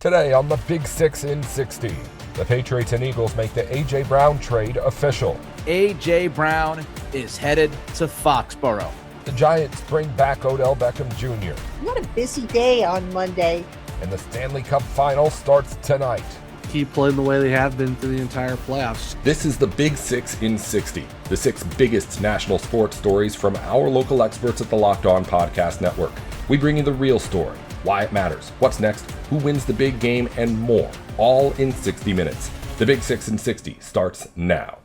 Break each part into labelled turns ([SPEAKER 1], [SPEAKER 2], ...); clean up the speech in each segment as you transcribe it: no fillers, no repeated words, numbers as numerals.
[SPEAKER 1] Today on the Big Six in 60, the Patriots and Eagles make the A.J. Brown trade official.
[SPEAKER 2] A.J. Brown is headed to Foxborough.
[SPEAKER 1] The Giants bring back Odell Beckham Jr.
[SPEAKER 3] We had a busy day on Monday.
[SPEAKER 1] And the Stanley Cup Final starts tonight.
[SPEAKER 4] Keep playing the way they have been through the entire playoffs.
[SPEAKER 5] This is the Big Six in 60, the six biggest national sports stories from our local experts at the Locked On Podcast Network. We bring you the real story, why it matters, what's next, who wins the big game, and more, all in 60 minutes. The Big Six in 60 starts now.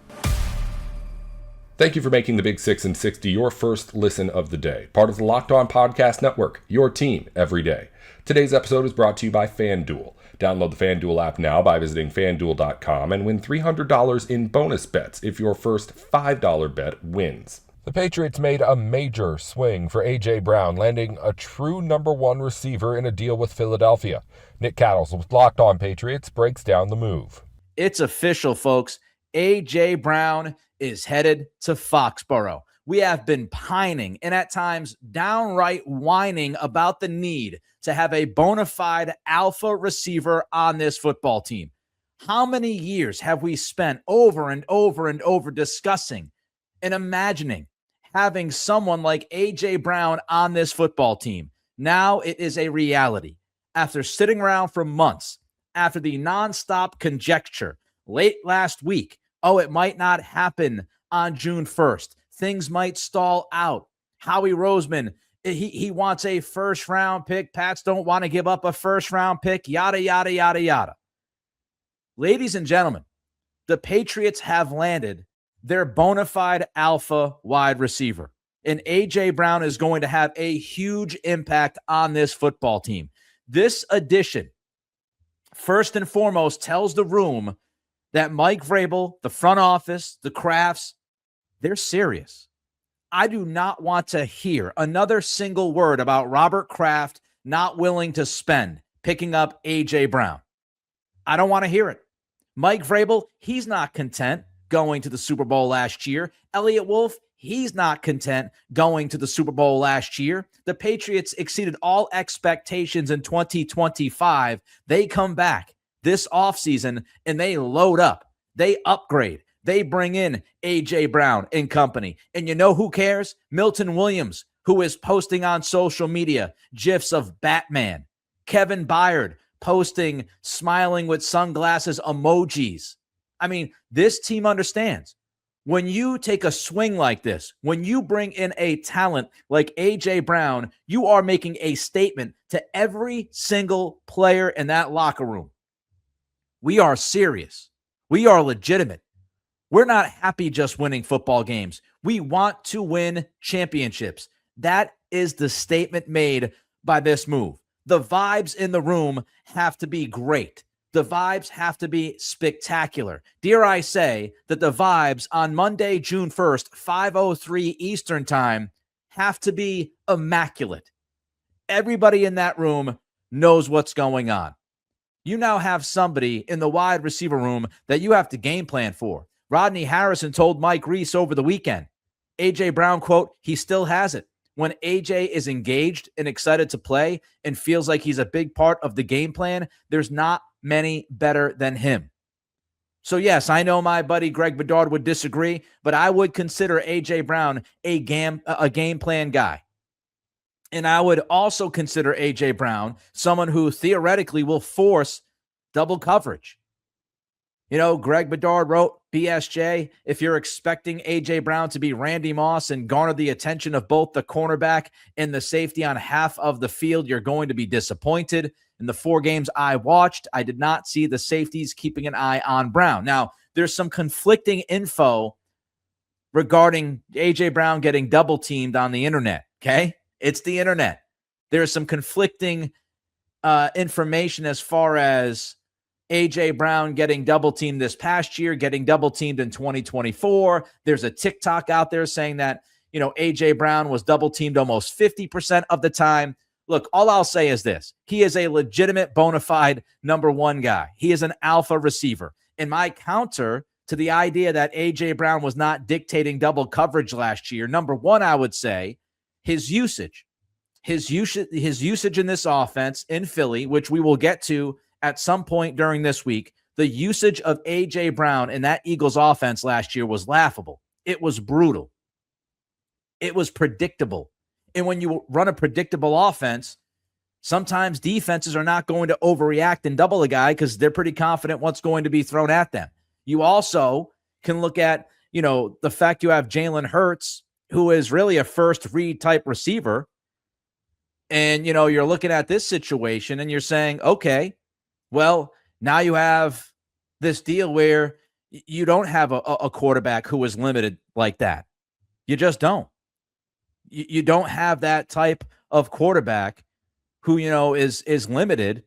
[SPEAKER 5] Thank you for making the Big Six in 60 your first listen of the day. Part of the Locked On Podcast Network, your team every day. Today's episode is brought to you by FanDuel. Download the FanDuel app now by visiting FanDuel.com and win $300 in bonus bets if your first $5 bet wins.
[SPEAKER 1] The Patriots made a major swing for A.J. Brown, landing a true number one receiver in a deal with Philadelphia. Nick Cattles with Locked On Patriots breaks down the move.
[SPEAKER 2] It's official, folks. A.J. Brown is headed to Foxborough. We have been pining and at times downright whining about the need to have a bona fide alpha receiver on this football team. How many years have we spent over and over and over discussing and imagining having someone like A.J. Brown on this football team? Now it is a reality. After sitting around for months, after the nonstop conjecture late last week, it might not happen on June 1st. Things might stall out. Howie Roseman, he wants a first-round pick. Pats don't want to give up a first-round pick, yada, yada, yada, yada. Ladies and gentlemen, the Patriots have landed their bona fide alpha wide receiver. And A.J. Brown is going to have a huge impact on this football team. This addition, first and foremost, tells the room that Mike Vrabel, the front office, the Crafts, they're serious. I do not want to hear another single word about Robert Kraft not willing to spend picking up A.J. Brown. I don't want to hear it. Mike Vrabel, he's not content going to the Super Bowl last year. Elliott Wolf, he's not content going to the Super Bowl last year. The Patriots exceeded all expectations in 2025. They come back this offseason and they load up. They upgrade. They bring in A.J. Brown and company. And you know who cares? Milton Williams, who is posting on social media GIFs of Batman. Kevin Byard posting smiling with sunglasses emojis. I mean, this team understands. When you take a swing like this, when you bring in a talent like A.J. Brown, you are making a statement to every single player in that locker room. We are serious. We are legitimate. We're not happy just winning football games. We want to win championships. That is the statement made by this move. The vibes in the room have to be great. The vibes have to be spectacular. Dare I say that the vibes on Monday, June 1st, 5:03 Eastern Time, have to be immaculate. Everybody in that room knows what's going on. You now have somebody in the wide receiver room that you have to game plan for. Rodney Harrison told Mike Reese over the weekend, A.J. Brown, quote, he still has it. When A.J. is engaged and excited to play and feels like he's a big part of the game plan, there's not many better than him. So yes, I know my buddy Greg Bedard would disagree, but I would consider A.J. Brown a game plan guy. And I would also consider A.J. Brown someone who theoretically will force double coverage. You know, Greg Bedard wrote, BSJ, if you're expecting A.J. Brown to be Randy Moss and garner the attention of both the cornerback and the safety on half of the field, you're going to be disappointed. In the 4 games I watched, I did not see the safeties keeping an eye on Brown. Now, there's some conflicting info regarding A.J. Brown getting double-teamed on the internet, okay? It's the internet. There's some conflicting information as far as A.J. Brown getting double-teamed this past year, getting double-teamed in 2024. There's a TikTok out there saying that, A.J. Brown was double-teamed almost 50% of the time. Look, all I'll say is this. He is a legitimate, bona fide number one guy. He is an alpha receiver. And my counter to the idea that A.J. Brown was not dictating double coverage last year, number one, I would say his usage in this offense in Philly, which we will get to at some point during this week, the usage of A.J. Brown in that Eagles offense last year was laughable. It was brutal. It was predictable. And when you run a predictable offense, sometimes defenses are not going to overreact and double a guy because they're pretty confident what's going to be thrown at them. You also can look at, the fact you have Jalen Hurts, who is really a first read type receiver. And, you're looking at this situation and you're saying, okay, well, now you have this deal where you don't have a quarterback who is limited like that. You just don't. You don't have that type of quarterback who, is limited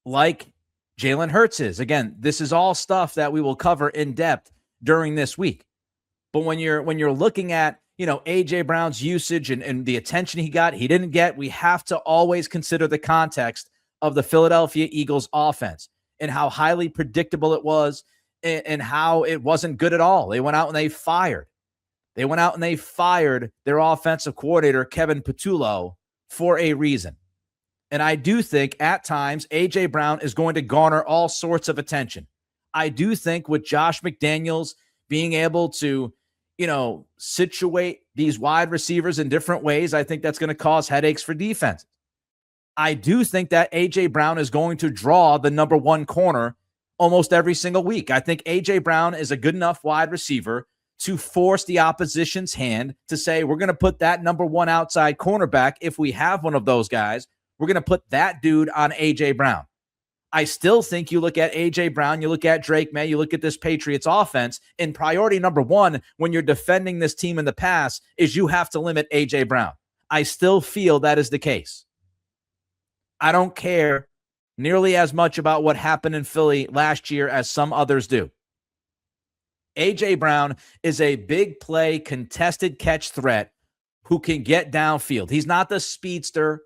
[SPEAKER 2] like Jalen Hurts is. Again, this is all stuff that we will cover in depth during this week. But when you're looking at, A.J. Brown's usage and the attention he didn't get, we have to always consider the context of the Philadelphia Eagles offense and how highly predictable it was and how it wasn't good at all. They went out and they fired. Their offensive coordinator, Kevin Patullo, for a reason. And I do think at times A.J. Brown is going to garner all sorts of attention. I do think with Josh McDaniels being able to, situate these wide receivers in different ways, I think that's going to cause headaches for defense. I do think that A.J. Brown is going to draw the number one corner almost every single week. I think A.J. Brown is a good enough wide receiver to force the opposition's hand to say, we're going to put that number one outside cornerback. If we have one of those guys, we're going to put that dude on A.J. Brown. I still think you look at A.J. Brown, you look at Drake May, you look at this Patriots offense, and priority number one when you're defending this team in the pass is you have to limit A.J. Brown. I still feel that is the case. I don't care nearly as much about what happened in Philly last year as some others do. A.J. Brown is a big play, contested catch threat who can get downfield. He's not the speedster,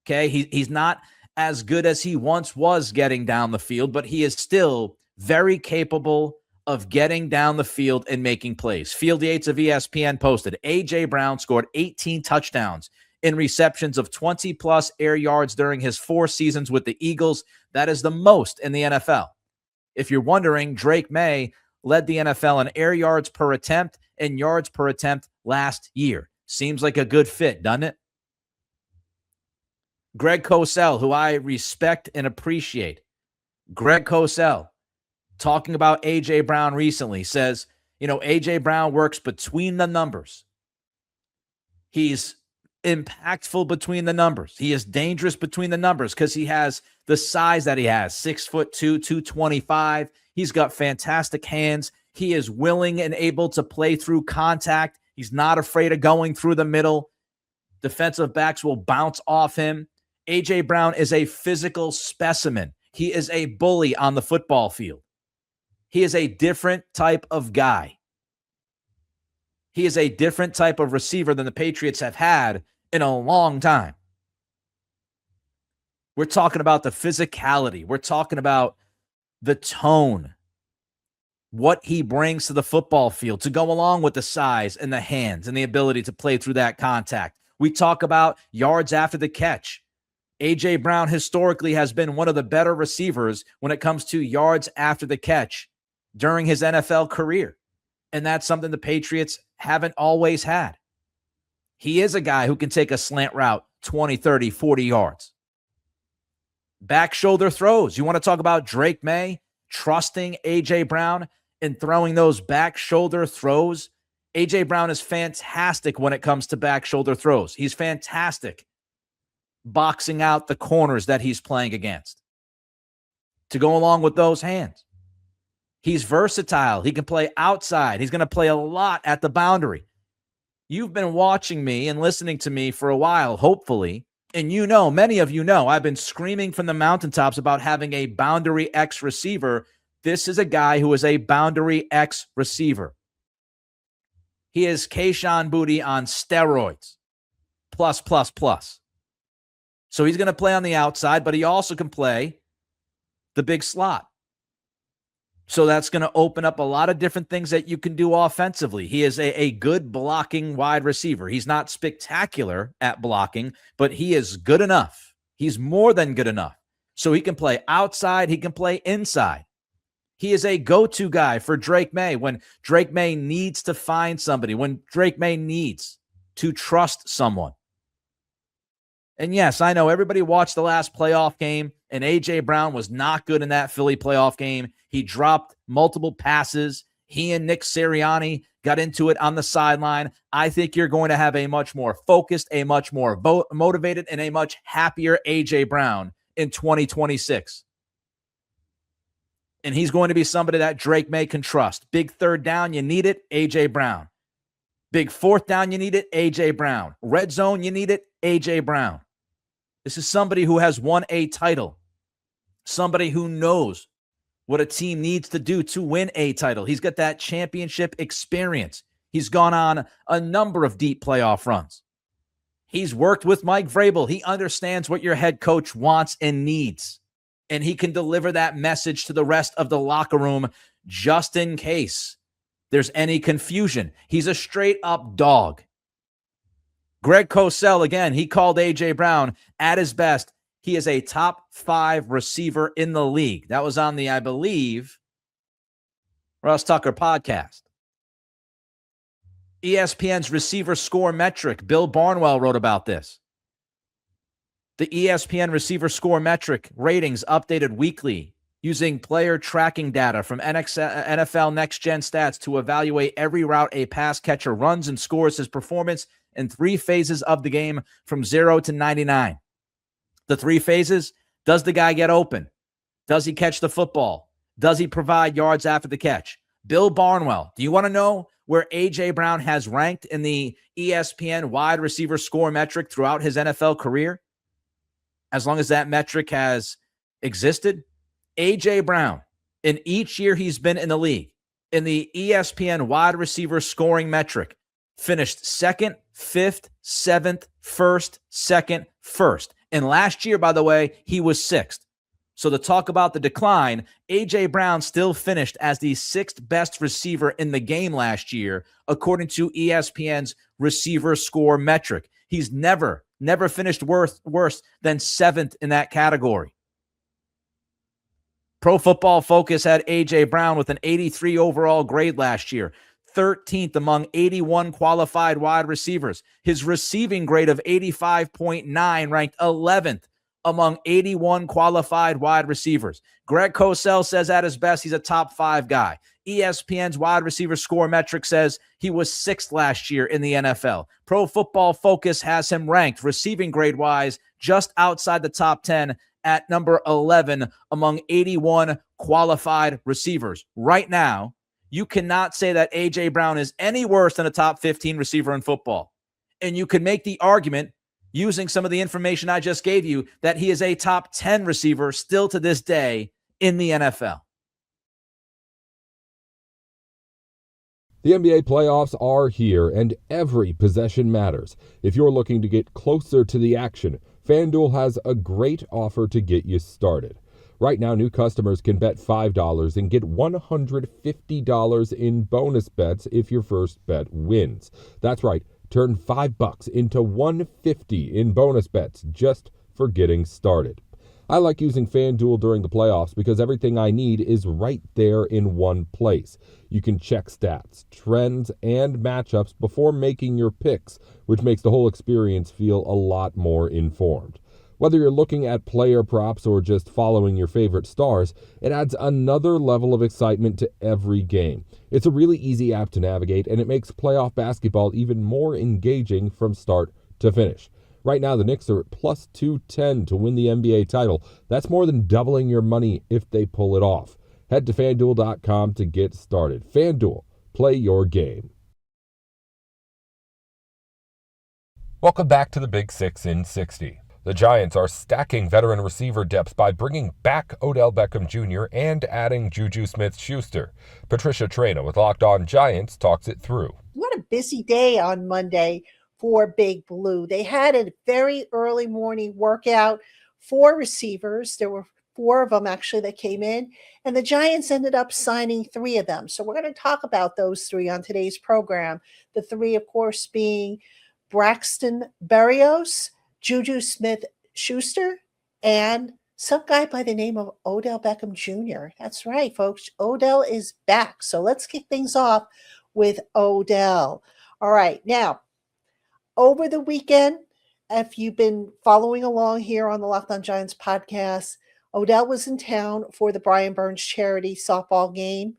[SPEAKER 2] okay? He's not as good as he once was getting down the field, but he is still very capable of getting down the field and making plays. Field Yates of ESPN posted, A.J. Brown scored 18 touchdowns in receptions of 20-plus air yards during his 4 seasons with the Eagles. That is the most in the NFL. If you're wondering, Drake May led the NFL in air yards per attempt and yards per attempt last year. Seems like a good fit, doesn't it? Greg Cosell, who I respect and appreciate. Greg Cosell, talking about A.J. Brown recently, says, A.J. Brown works between the numbers. He's impactful between the numbers. He is dangerous between the numbers because he has the size that he has, 6'2", 225. He's got fantastic hands. He is willing and able to play through contact. He's not afraid of going through the middle. Defensive backs will bounce off him. A.J. Brown is a physical specimen. He is a bully on the football field. He is a different type of guy. He is a different type of receiver than the Patriots have had in a long time. We're talking about the physicality. We're talking about the tone, what he brings to the football field to go along with the size and the hands and the ability to play through that contact. We talk about yards after the catch. A.J. Brown historically has been one of the better receivers when it comes to yards after the catch during his NFL career. And that's something the Patriots haven't always had. He is a guy who can take a slant route 20, 30, 40 yards. Back shoulder throws. You want to talk about Drake May trusting A.J. Brown and throwing those back shoulder throws? A.J. Brown is fantastic when it comes to back shoulder throws. He's fantastic boxing out the corners that he's playing against to go along with those hands. He's versatile. He can play outside. He's going to play a lot at the boundary. You've been watching me and listening to me for a while, hopefully, and many of you know, I've been screaming from the mountaintops about having a boundary X receiver. This is a guy who is a boundary X receiver. He is Kayshon Boutte on steroids. Plus. So he's going to play on the outside, but he also can play the big slot. So that's going to open up a lot of different things that you can do offensively. He is a good blocking wide receiver. He's not spectacular at blocking, but he is good enough. He's more than good enough. So he can play outside, he can play inside. He is a go-to guy for Drake May when Drake May needs to find somebody, when Drake May needs to trust someone. And yes, I know everybody watched the last playoff game, and A.J. Brown was not good in that Philly playoff game. He dropped multiple passes. He and Nick Sirianni got into it on the sideline. I think you're going to have a much more focused, a much more motivated, and a much happier A.J. Brown in 2026. And he's going to be somebody that Drake May can trust. Big third down, you need it, A.J. Brown. Big fourth down, you need it, A.J. Brown. Red zone, you need it, A.J. Brown. This is somebody who has won a title. Somebody who knows what a team needs to do to win a title. He's got that championship experience. He's gone on a number of deep playoff runs. He's worked with Mike Vrabel. He understands what your head coach wants and needs. And he can deliver that message to the rest of the locker room just in case there's any confusion. He's a straight-up dog. Greg Cosell, again, he called A.J. Brown at his best. He is a top 5 receiver in the league. That was on the, I believe, Ross Tucker podcast. ESPN's receiver score metric, Bill Barnwell wrote about this. The ESPN receiver score metric ratings updated weekly using player tracking data from NFL Next Gen Stats to evaluate every route a pass catcher runs and scores his performance in 3 phases of the game from 0 to 99. The 3 phases: does the guy get open? Does he catch the football? Does he provide yards after the catch? Bill Barnwell, do you want to know where A.J. Brown has ranked in the ESPN wide receiver score metric throughout his NFL career? As long as that metric has existed, A.J. Brown, in each year he's been in the league, in the ESPN wide receiver scoring metric, finished 2nd, 5th, 7th, 1st, 2nd, 1st. And last year, by the way, he was 6th. So to talk about the decline, A.J. Brown still finished as the 6th best receiver in the game last year, according to ESPN's receiver score metric. He's never finished worse than 7th in that category. Pro Football Focus had A.J. Brown with an 83 overall grade last year, 13th among 81 qualified wide receivers. His receiving grade of 85.9 ranked 11th among 81 qualified wide receivers. Greg Cosell says at his best, he's a top 5 guy. ESPN's wide receiver score metric says he was 6th last year in the NFL. Pro Football Focus has him ranked receiving grade-wise just outside the top 10 at number 11 among 81 qualified receivers. Right now, you cannot say that A.J. Brown is any worse than a top 15 receiver in football. And you can make the argument, using some of the information I just gave you, that he is a top 10 receiver still to this day in the NFL.
[SPEAKER 1] The NBA playoffs are here, and every possession matters. If you're looking to get closer to the action, FanDuel has a great offer to get you started. Right now, new customers can bet $5 and get $150 in bonus bets if your first bet wins. That's right, turn $5 into $150 in bonus bets just for getting started. I like using FanDuel during the playoffs because everything I need is right there in one place. You can check stats, trends, and matchups before making your picks, which makes the whole experience feel a lot more informed. Whether you're looking at player props or just following your favorite stars, it adds another level of excitement to every game. It's a really easy app to navigate, and it makes playoff basketball even more engaging from start to finish. Right now, the Knicks are at plus 210 to win the NBA title. That's more than doubling your money if they pull it off. Head to FanDuel.com to get started. FanDuel, play your game. Welcome back to the Big Six in 60. The Giants are stacking veteran receiver depth by bringing back Odell Beckham Jr. and adding Juju Smith-Schuster. Patricia Traina with Locked On Giants talks it through.
[SPEAKER 3] What a busy day on Monday for Big Blue. They had a very early morning workout for receivers. There were 4 of them actually that came in, and the Giants ended up signing 3 of them. So we're going to talk about those 3 on today's program. The 3, of course, being Braxton Berrios, Juju Smith-Schuster, and some guy by the name of Odell Beckham Jr. That's right, folks. Odell is back. So let's kick things off with Odell. All right. Now, over the weekend, if you've been following along here on the Locked On Giants podcast, Odell was in town for the Brian Burns charity softball game.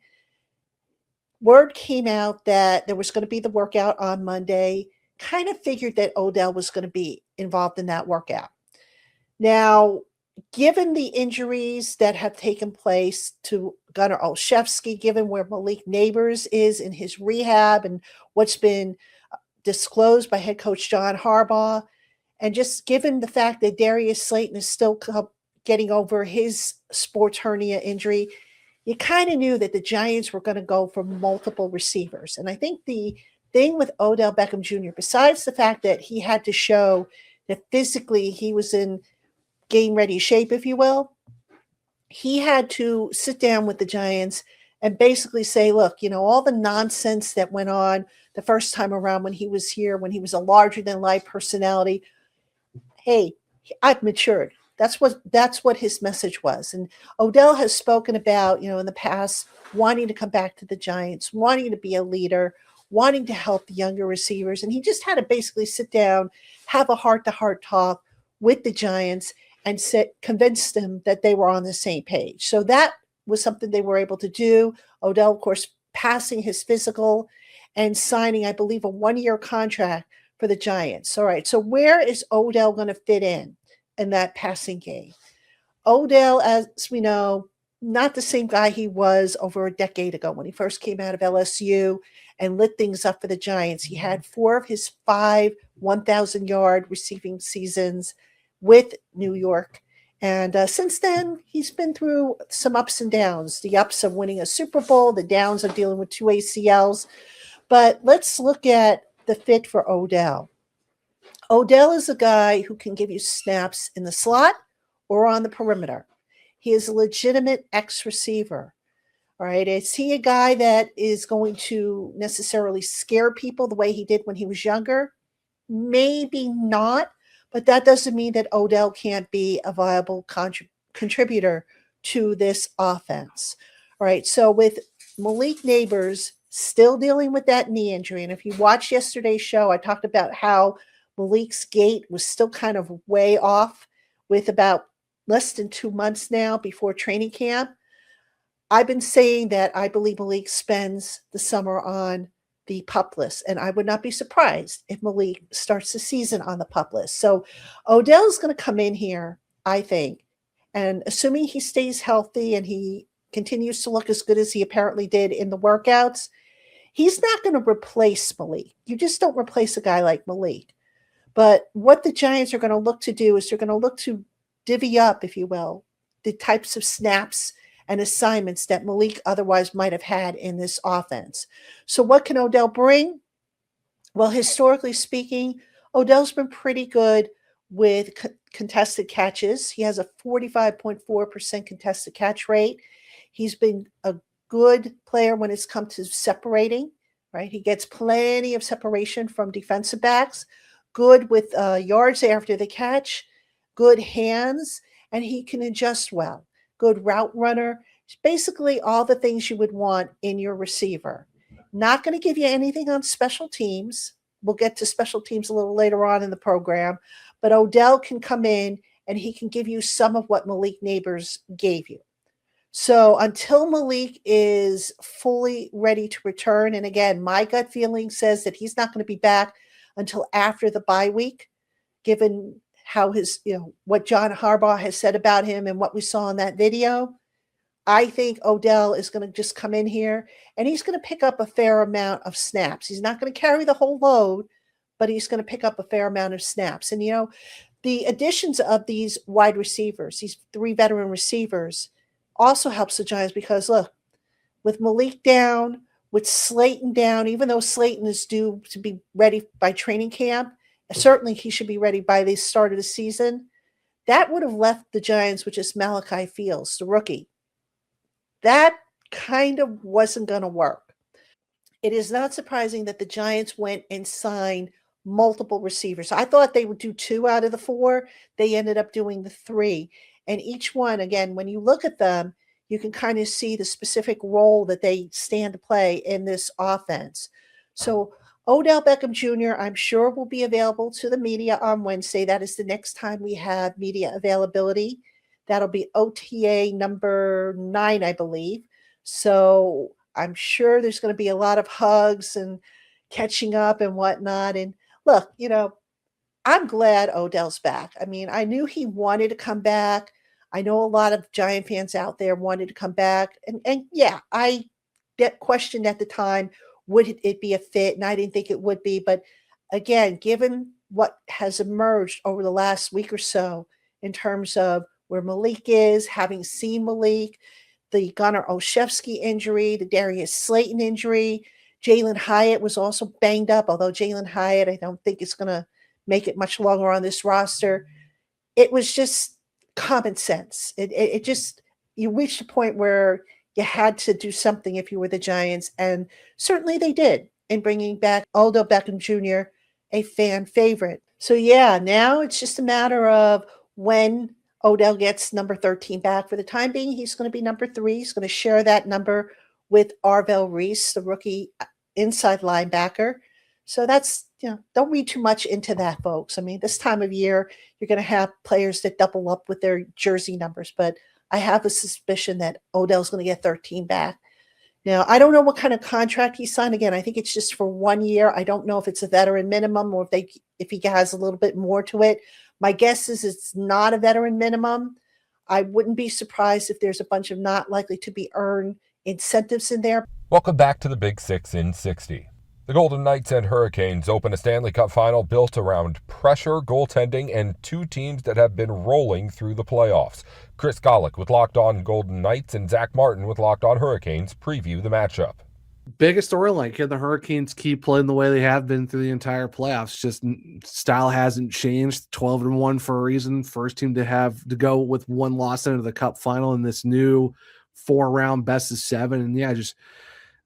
[SPEAKER 3] Word came out that there was going to be the workout on Monday. Kind of figured that Odell was going to be involved in that workout. Now, given the injuries that have taken place to Gunnar Olszewski, given where Malik Neighbors is in his rehab and what's been disclosed by head coach John Harbaugh, and just given the fact that Darius Slayton is still getting over his sports hernia injury, you kind of knew that the Giants were going to go for multiple receivers. And I think the thing with Odell Beckham Jr., besides the fact that he had to show that physically he was in game-ready shape, if you will, he had to sit down with the Giants and basically say, look, all the nonsense that went on the first time around when he was here, when he was a larger-than-life personality, hey, I've matured. That's what his message was. And Odell has spoken about, in the past, wanting to come back to the Giants, wanting to be a leader, wanting to help the younger receivers. And he just had to basically sit down, have a heart-to-heart talk with the Giants and convince them that they were on the same page. So that was something they were able to do. Odell, of course, passing his physical and signing, I believe, a one-year contract for the Giants. All right, so where is Odell going to fit in that passing game? Odell, as we know, not the same guy he was over a decade ago when he first came out of LSU and lit things up for the Giants. He had 4 of his 5 1,000-yard receiving seasons with New York. And since then, he's been through some ups and downs, the ups of winning a Super Bowl, the downs of dealing with 2 ACLs. But let's look at the fit for Odell. Odell is a guy who can give you snaps in the slot or on the perimeter. He is a legitimate X-receiver. All right, is he a guy that is going to necessarily scare people the way he did when he was younger? Maybe not, but that doesn't mean that Odell can't be a viable contributor to this offense. All right, so with Malik Neighbors still dealing with that knee injury, and if you watched yesterday's show, I talked about how Malik's gait was still kind of way off with about less than 2 months now before training camp. I've been saying that I believe Malik spends the summer on the PUP list, and I would not be surprised if Malik starts the season on the PUP list. So Odell's going to come in here, I think, and assuming he stays healthy and he continues to look as good as he apparently did in the workouts, he's not going to replace Malik. You just don't replace a guy like Malik. But what the Giants are going to look to do is they're going to look to divvy up, if you will, the types of snaps and assignments that Malik otherwise might have had in this offense. So what can Odell bring? Well, historically speaking, Odell's been pretty good with contested catches. He has a 45.4% contested catch rate. He's been a good player when it's come to separating, right? He gets plenty of separation from defensive backs, good with yards after the catch, good hands, and he can adjust well. Good route runner, basically all the things you would want in your receiver. Not going to give you anything on special teams. We'll get to special teams a little later on in the program, but Odell can come in and he can give you some of what Malik Neighbors gave you. So until Malik is fully ready to return, and again, my gut feeling says that he's not going to be back until after the bye week, given how what John Harbaugh has said about him and what we saw in that video. I think Odell is going to just come in here and he's going to pick up a fair amount of snaps. He's not going to carry the whole load, but he's going to pick up a fair amount of snaps. And, the additions of these wide receivers, these 3 veteran receivers, also helps the Giants because, look, with Malik down, with Slayton down, even though Slayton is due to be ready by training camp, certainly he should be ready by the start of the season, that would have left the Giants with just Malachi Fields, the rookie. That kind of wasn't going to work. It is not surprising that the Giants went and signed multiple receivers. I thought they would do 2 out of the 4. They ended up doing the 3. And each one, again, when you look at them, you can kind of see the specific role that they stand to play in this offense. So Odell Beckham Jr., I'm sure, will be available to the media on Wednesday. That is the next time we have media availability. That'll be OTA number 9, I believe. So I'm sure there's going to be a lot of hugs and catching up and whatnot. And look, I'm glad Odell's back. I mean, I knew he wanted to come back. I know a lot of Giant fans out there wanted to come back. And yeah, I questioned at the time, would it be a fit? And I didn't think it would be. But again, given what has emerged over the last week or so in terms of where Malik is, having seen Malik, the Gunnar Olszewski injury, the Darius Slayton injury, Jalen Hyatt was also banged up, although Jalen Hyatt, I don't think is going to make it much longer on this roster. It was just common sense. It just, you reached a point where you had to do something if you were the Giants, and certainly they did in bringing back Odell Beckham Jr., a fan favorite. So yeah, now it's just a matter of when Odell gets number 13 back. For the time being, he's going to be number 3. He's going to share that number with Arvell Reese, the rookie inside linebacker. So that's, don't read too much into that, folks. I mean, this time of year, you're going to have players that double up with their jersey numbers, but I have a suspicion that Odell's going to get 13 back. Now, I don't know what kind of contract he signed. Again, I think it's just for 1 year. I don't know if it's a veteran minimum or if he has a little bit more to it. My guess is it's not a veteran minimum. I wouldn't be surprised if there's a bunch of not likely to be earned incentives in there.
[SPEAKER 1] Welcome back to the Big Six in 60. The Golden Knights and Hurricanes open a Stanley Cup final built around pressure, goaltending, and two teams that have been rolling through the playoffs. Chris Golick with Locked On Golden Knights and Zach Martin with Locked On Hurricanes preview the matchup.
[SPEAKER 4] Biggest storyline, can the Hurricanes keep playing the way they have been through the entire playoffs? Just style hasn't changed. 12-1 for a reason. First team to have to go with one loss into the Cup final in this new 4-round best of 7. And yeah, just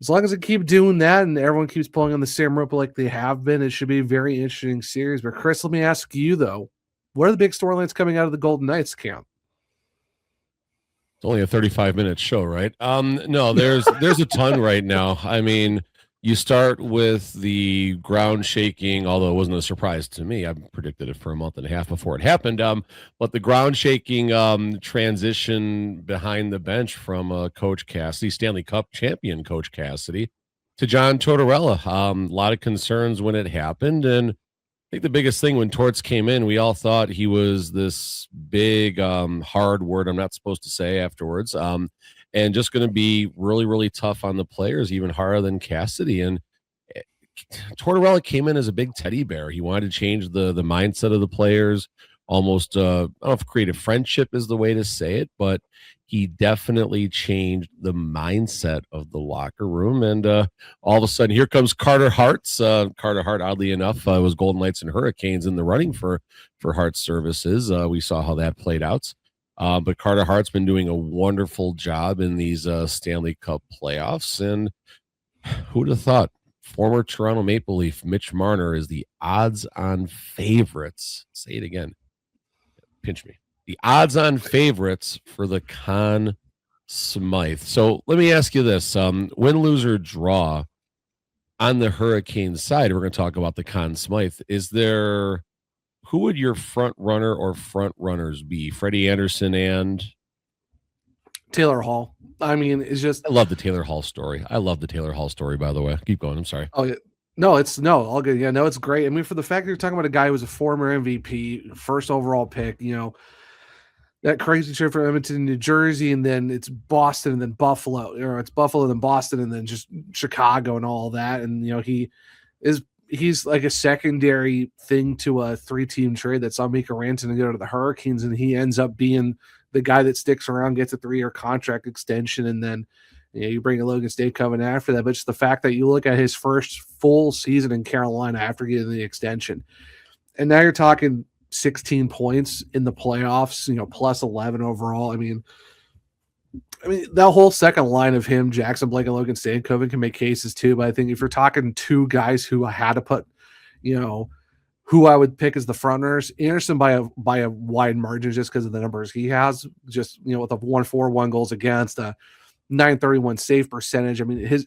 [SPEAKER 4] as long as they keep doing that and everyone keeps pulling on the same rope like they have been, it should be a very interesting series. But Chris, let me ask you though, what are the big storylines coming out of the Golden Knights camp?
[SPEAKER 6] It's only a 35-minute show, right? No, there's a ton right now. I mean, you start with the ground shaking, although it wasn't a surprise to me. I predicted it for a month and a half before it happened. But the ground shaking transition behind the bench from Coach Cassidy, Stanley Cup champion Coach Cassidy, to John Tortorella. A lot of concerns when it happened, and I think the biggest thing when Torts came in, we all thought he was this big, hard word I'm not supposed to say afterwards, and just going to be really, really tough on the players, even harder than Cassidy. And Tortorella came in as a big teddy bear. He wanted to change the mindset of the players, almost, I don't know if creative friendship is the way to say it, but he definitely changed the mindset of the locker room. And all of a sudden, here comes Carter Hart's. Carter Hart, oddly enough, was Golden Knights and Hurricanes in the running for Hart's services. We saw how that played out. But Carter Hart's been doing a wonderful job in these Stanley Cup playoffs. And who'd have thought? Former Toronto Maple Leaf Mitch Marner is the odds-on favorites. Say it again. Pinch me. The odds-on favorites for the Conn Smythe. So let me ask you this. Win, lose, or draw on the Hurricane side, we're going to talk about the Conn Smythe. Who would your front runner or front runners be? Freddie Anderson and
[SPEAKER 4] Taylor Hall. I mean, it's just,
[SPEAKER 6] I love the Taylor Hall story. I love the Taylor Hall story, by the way. Keep going. I'm sorry.
[SPEAKER 4] Oh, yeah. All good. Yeah, no, it's great. I mean, for the fact that you're talking about a guy who was a former MVP, first overall pick, that crazy trip from Edmonton, New Jersey, and then it's Boston and then Buffalo, or it's Buffalo and then Boston and then just Chicago and all that. And, he's like a secondary thing to a 3-team trade that saw Mika Rantanen go to the Hurricanes, and he ends up being the guy that sticks around, gets a 3-year contract extension, and then you bring a Logan Staycoven after that. But just the fact that you look at his first full season in Carolina after getting the extension, and now you're talking 16 points in the playoffs, plus 11 overall. I mean, that whole second line of him, Jackson Blake and Logan Staycoven, can make cases too. But I think if you're talking two guys who had to put, who I would pick as the front runners. Anderson by a wide margin just because of the numbers he has. Just with a 1.41 goals against, a 931 save percentage. I mean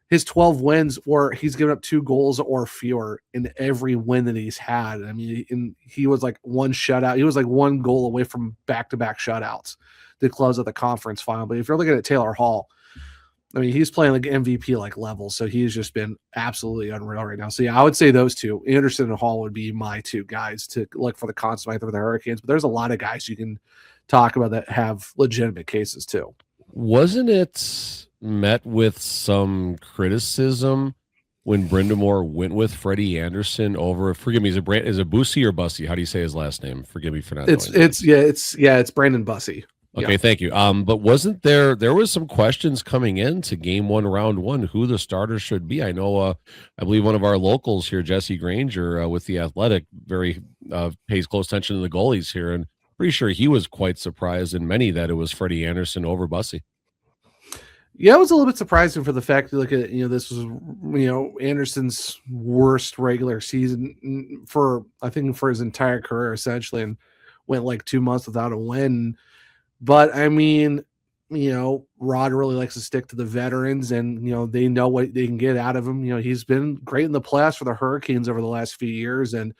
[SPEAKER 4] his 12 wins, or he's given up 2 goals or fewer in every win that he's had. I mean, he was like one shutout. He was like 1 goal away from back-to-back shutouts to close out the conference final. But if you're looking at Taylor Hall, I mean, he's playing like MVP like level. So he's just been absolutely unreal right now. So yeah, I would say those two, Anderson and Hall, would be my 2 guys to look for the consummate for the Hurricanes. But there's a lot of guys you can talk about that have legitimate cases too.
[SPEAKER 6] Wasn't it met with some criticism when Brindamore went with Freddie Anderson over? Forgive me, is it Bussy or Bussy? How do you say his last name? Forgive me for not.
[SPEAKER 4] It's Brandon Bussy.
[SPEAKER 6] Okay, thank you. But wasn't there was some questions coming into game 1, round 1, who the starter should be? I know, I believe one of our locals here, Jesse Granger, with the Athletic, very pays close attention to the goalies here, and pretty sure he was quite surprised in many that it was Freddie Anderson over Bussy.
[SPEAKER 4] Yeah, it was a little bit surprising for the fact that look at this was Anderson's worst regular season for his entire career essentially, and went like 2 months without a win. But I mean, Rod really likes to stick to the veterans, and they know what they can get out of him. He's been great in the playoffs for the Hurricanes over the last few years, and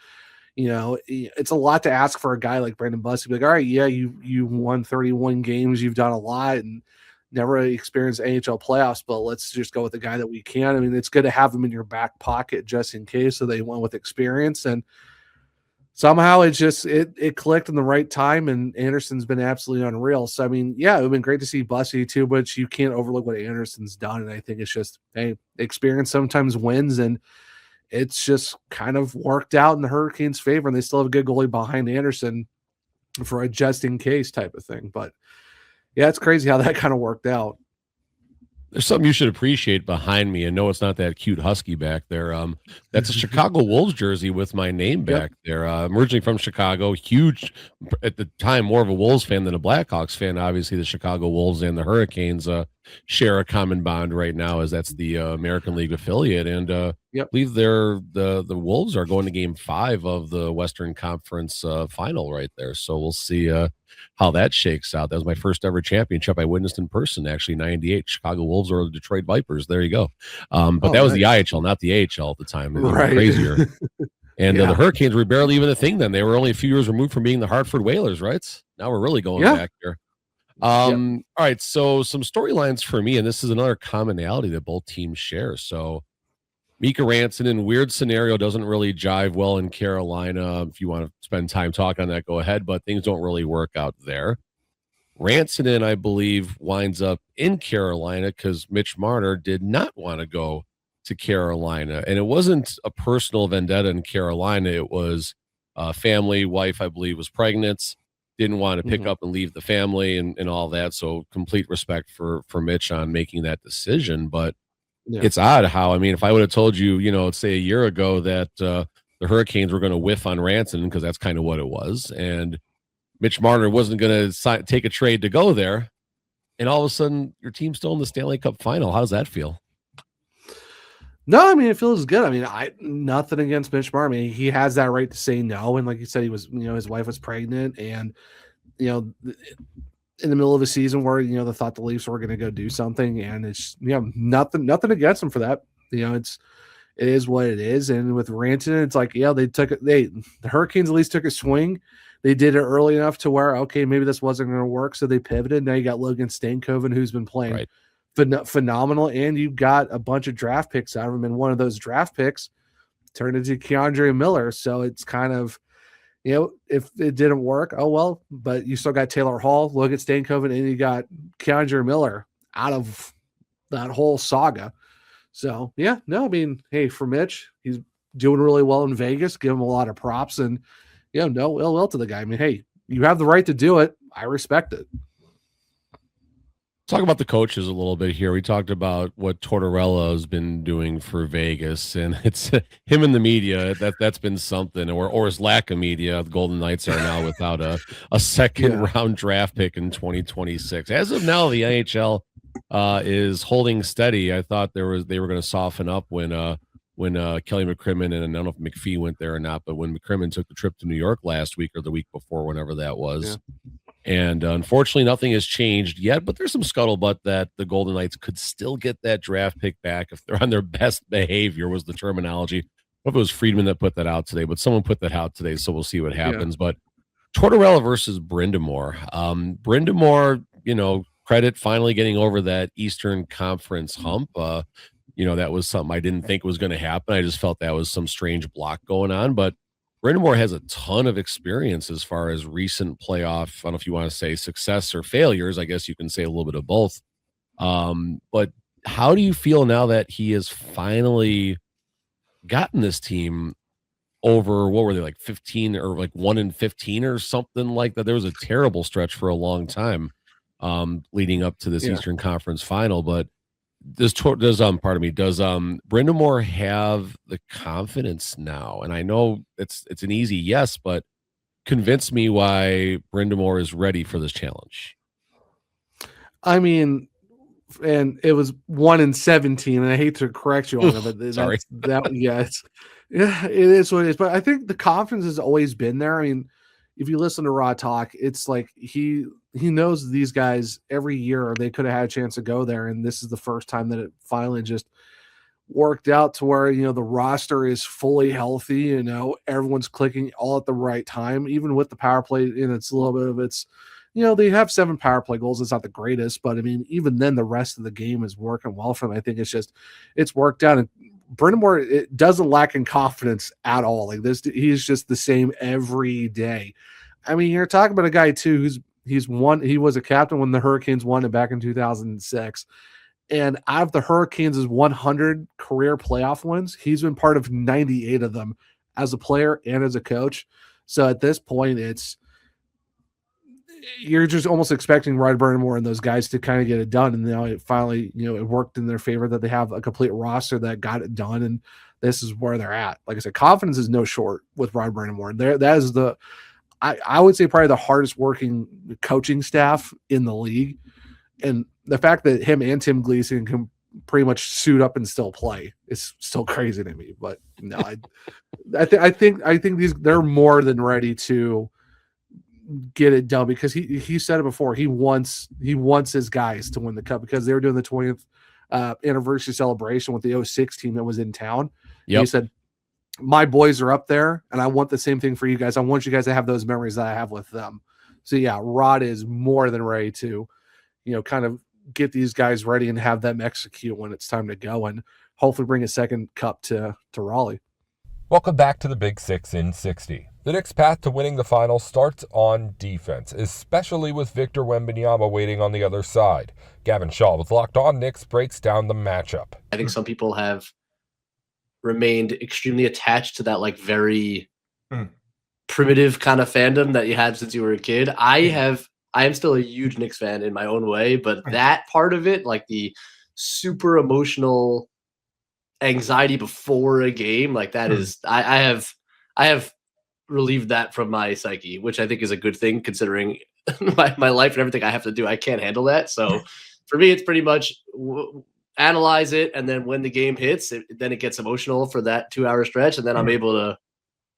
[SPEAKER 4] it's a lot to ask for a guy like Brandon Bussy. Like, all right, yeah, you won 31 games, you've done a lot, and never experienced AHL playoffs, but let's just go with the guy that we can. I mean, it's good to have him in your back pocket just in case. So they went with experience, and somehow it clicked in the right time, and Anderson's been absolutely unreal. So, I mean, yeah, it would have been great to see Bussy too, but you can't overlook what Anderson's done. And I think it's just, hey, experience sometimes wins, and it's just kind of worked out in the Hurricanes' favor, and they still have a good goalie behind Anderson for a just in case type of thing. But yeah, it's crazy how that kind of worked out.
[SPEAKER 6] There's something you should appreciate behind me, and no, it's not that cute husky back there. That's a Chicago Wolves jersey with my name back there. Originally from Chicago, huge at the time, more of a Wolves fan than a Blackhawks fan. Obviously, the Chicago Wolves and the Hurricanes share a common bond right now, as that's the American League affiliate. And I believe the Wolves are going to Game 5 of the Western Conference final right there. So we'll see how that shakes out. That was my first ever championship I witnessed in person, actually, 98. Chicago Wolves or the Detroit Vipers. There you go. But that was the IHL, not the AHL at the time. It was crazier. And the Hurricanes were barely even a thing then. They were only a few years removed from being the Hartford Whalers, right? Now we're really going back here. All right, so some storylines for me, and this is another commonality that both teams share. So Mika Rantanen, weird scenario, doesn't really jive well in Carolina. If you want to spend time talking on that, go ahead, but things don't really work out there. Rantanen, I believe, winds up in Carolina because Mitch Marner did not want to go to Carolina. And it wasn't a personal vendetta in Carolina. It was a family, wife, I believe, was pregnant, didn't want to pick up and leave the family and all that. So complete respect for Mitch on making that decision. But it's odd how, I mean, if I would have told you, say a year ago that the Hurricanes were going to whiff on Rantanen, because that's kind of what it was, and Mitch Marner wasn't going to take a trade to go there, and all of a sudden your team's still in the Stanley Cup final. How does that feel?
[SPEAKER 4] No, I mean, it feels good. I mean, nothing against Mitch Marner. I mean, he has that right to say no. And like you said, he was, his wife was pregnant, and, in the middle of a season where, they thought the Leafs were going to go do something, and it's, nothing against them for that. It is what it is. And with Rantanen, it's like, the Hurricanes at least took a swing. They did it early enough to where, okay, maybe this wasn't going to work. So they pivoted. Now you got Logan Stankoven, who's been playing phenomenal. And you got a bunch of draft picks out of him. And one of those draft picks turned into Keandre Miller. So it's kind of, if it didn't work, oh, well, but you still got Taylor Hall, Logan Stankoven, and you got Keandre Miller out of that whole saga. So, I mean, hey, for Mitch, he's doing really well in Vegas. Give him a lot of props, and, no ill will to the guy. I mean, hey, you have the right to do it. I respect it.
[SPEAKER 6] Talk about the coaches a little bit here. We talked about what Tortorella has been doing for Vegas, and it's him in the media. That's been something, or his lack of media. The Golden Knights are now without a second round draft pick in 2026. As of now, the NHL is holding steady. I thought they were going to soften up when when Kelly McCrimmon, and I don't know if McPhee went there or not, but when McCrimmon took the trip to New York last week or the week before, whenever that was. Yeah. And unfortunately, nothing has changed yet, but there's some scuttlebutt that the Golden Knights could still get that draft pick back if they're on their best behavior, was the terminology. I don't know if it was Friedman that put that out today, but someone put that out today, so we'll see what happens. Yeah. But Tortorella versus Brind'Amour. Brind'Amour, credit finally getting over that Eastern Conference hump. That was something I didn't think was going to happen. I just felt that was some strange block going on. But Brind'Amour has a ton of experience as far as recent playoff, I don't know if you want to say success or failures. I guess you can say a little bit of both. But how do you feel now that he has finally gotten this team over, what were they, like 15 or like 1-15 or something like that? There was a terrible stretch for a long time leading up to this Eastern Conference final. But does Brind'Amour have the confidence now? And I know it's an easy yes, but convince me why Brind'Amour is ready for this challenge.
[SPEAKER 4] I mean, and it was 1-17, and I hate to correct you on it, but
[SPEAKER 6] sorry.
[SPEAKER 4] It is what it is. But I think the confidence has always been there. I mean, if you listen to Raw Talk, it's like he knows these guys every year. They could have had a chance to go there, and this is the first time that it finally just worked out to where the roster is fully healthy. Everyone's clicking all at the right time, even with the power play. And it's a little bit of they have 7 power play goals. It's not the greatest, but I mean, even then, the rest of the game is working well for them. I think it's worked out. And Brind'Amour, it doesn't lack in confidence at all. Like this, he's just the same every day. I mean, you're talking about a guy too he was a captain when the Hurricanes won it back in 2006. And out of the Hurricanes' 100 career playoff wins, he's been part of 98 of them as a player and as a coach. So at this point, you're just almost expecting Rod Brind'Amour and those guys to kind of get it done. And now it finally, it worked in their favor that they have a complete roster that got it done. And this is where they're at. Like I said, confidence is no short with Rod Brind'Amour. That is I would say probably the hardest working coaching staff in the league. And the fact that him and Tim Gleason can pretty much suit up and still play is still crazy to me. But no, I think they're more than ready to get it done, because he said it before. He wants his guys to win the cup, because they were doing the 20th anniversary celebration with the 06 team that was in town. Yep. He said, my boys are up there, and I want the same thing for you guys. I want you guys to have those memories that I have with them. So yeah, Rod is more than ready to, kind of get these guys ready and have them execute when it's time to go, and hopefully bring a second cup to Raleigh.
[SPEAKER 5] Welcome back to the Big Six in 60. The Knicks' path to winning the final starts on defense, especially with Victor Wembanyama waiting on the other side. Gavin Shaw with Locked On Knicks breaks down the matchup.
[SPEAKER 7] I think some people have remained extremely attached to that very primitive kind of fandom that you had since you were a kid. I am still a huge Knicks fan in my own way, but that part of it, like the super emotional anxiety before a game, like that is, I have relieved that from my psyche, which I think is a good thing considering my life and everything I have to do. I can't handle that. So for me, it's pretty much analyze it, and then when the game hits, then it gets emotional for that 2-hour stretch, and then I'm able to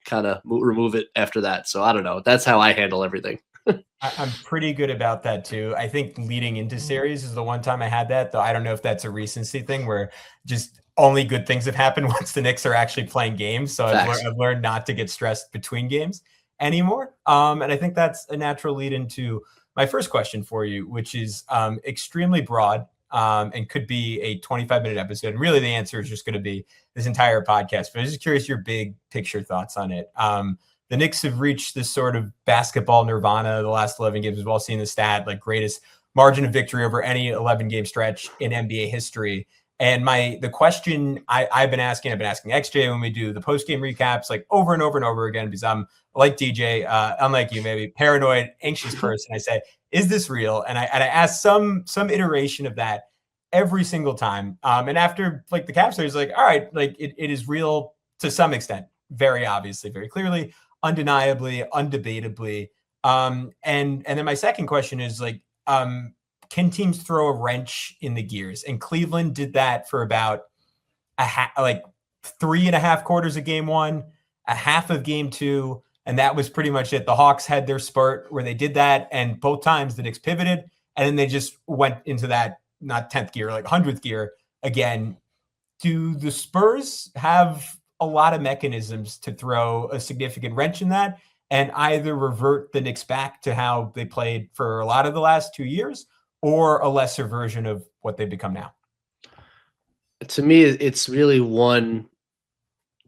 [SPEAKER 7] kind of remove it after that. So I don't know. That's how I handle everything.
[SPEAKER 8] I'm pretty good about that too. I think leading into series is the one time I had that, though I don't know if that's a recency thing where just only good things have happened once the Knicks are actually playing games. So I've learned not to get stressed between games anymore. And I think that's a natural lead into my first question for you, which is extremely broad and could be a 25-minute episode. And really the answer is just going to be this entire podcast. But I'm just curious your big picture thoughts on it. The Knicks have reached this sort of basketball nirvana the last 11 games. We've all seen the stat, like greatest margin of victory over any 11-game stretch in NBA history. And the question I've been asking XJ when we do the post-game recaps, like over and over and over again, because I'm like DJ, unlike you, maybe paranoid, anxious person. I say, is this real? And I ask some iteration of that every single time. And after like the Caps series, like, all right, like it is real to some extent, very obviously, very clearly, undeniably, undebatably. And then my second question is like, can teams throw a wrench in the gears? And Cleveland did that for about 3.5 quarters of game one, a half of game two, and that was pretty much it. The Hawks had their spurt where they did that, and both times the Knicks pivoted, and then they just went into that, not 10th gear, like 100th gear again. Do the Spurs have a lot of mechanisms to throw a significant wrench in that and either revert the Knicks back to how they played for a lot of the last 2 years, or a lesser version of what they've become now?
[SPEAKER 7] To me, it's really one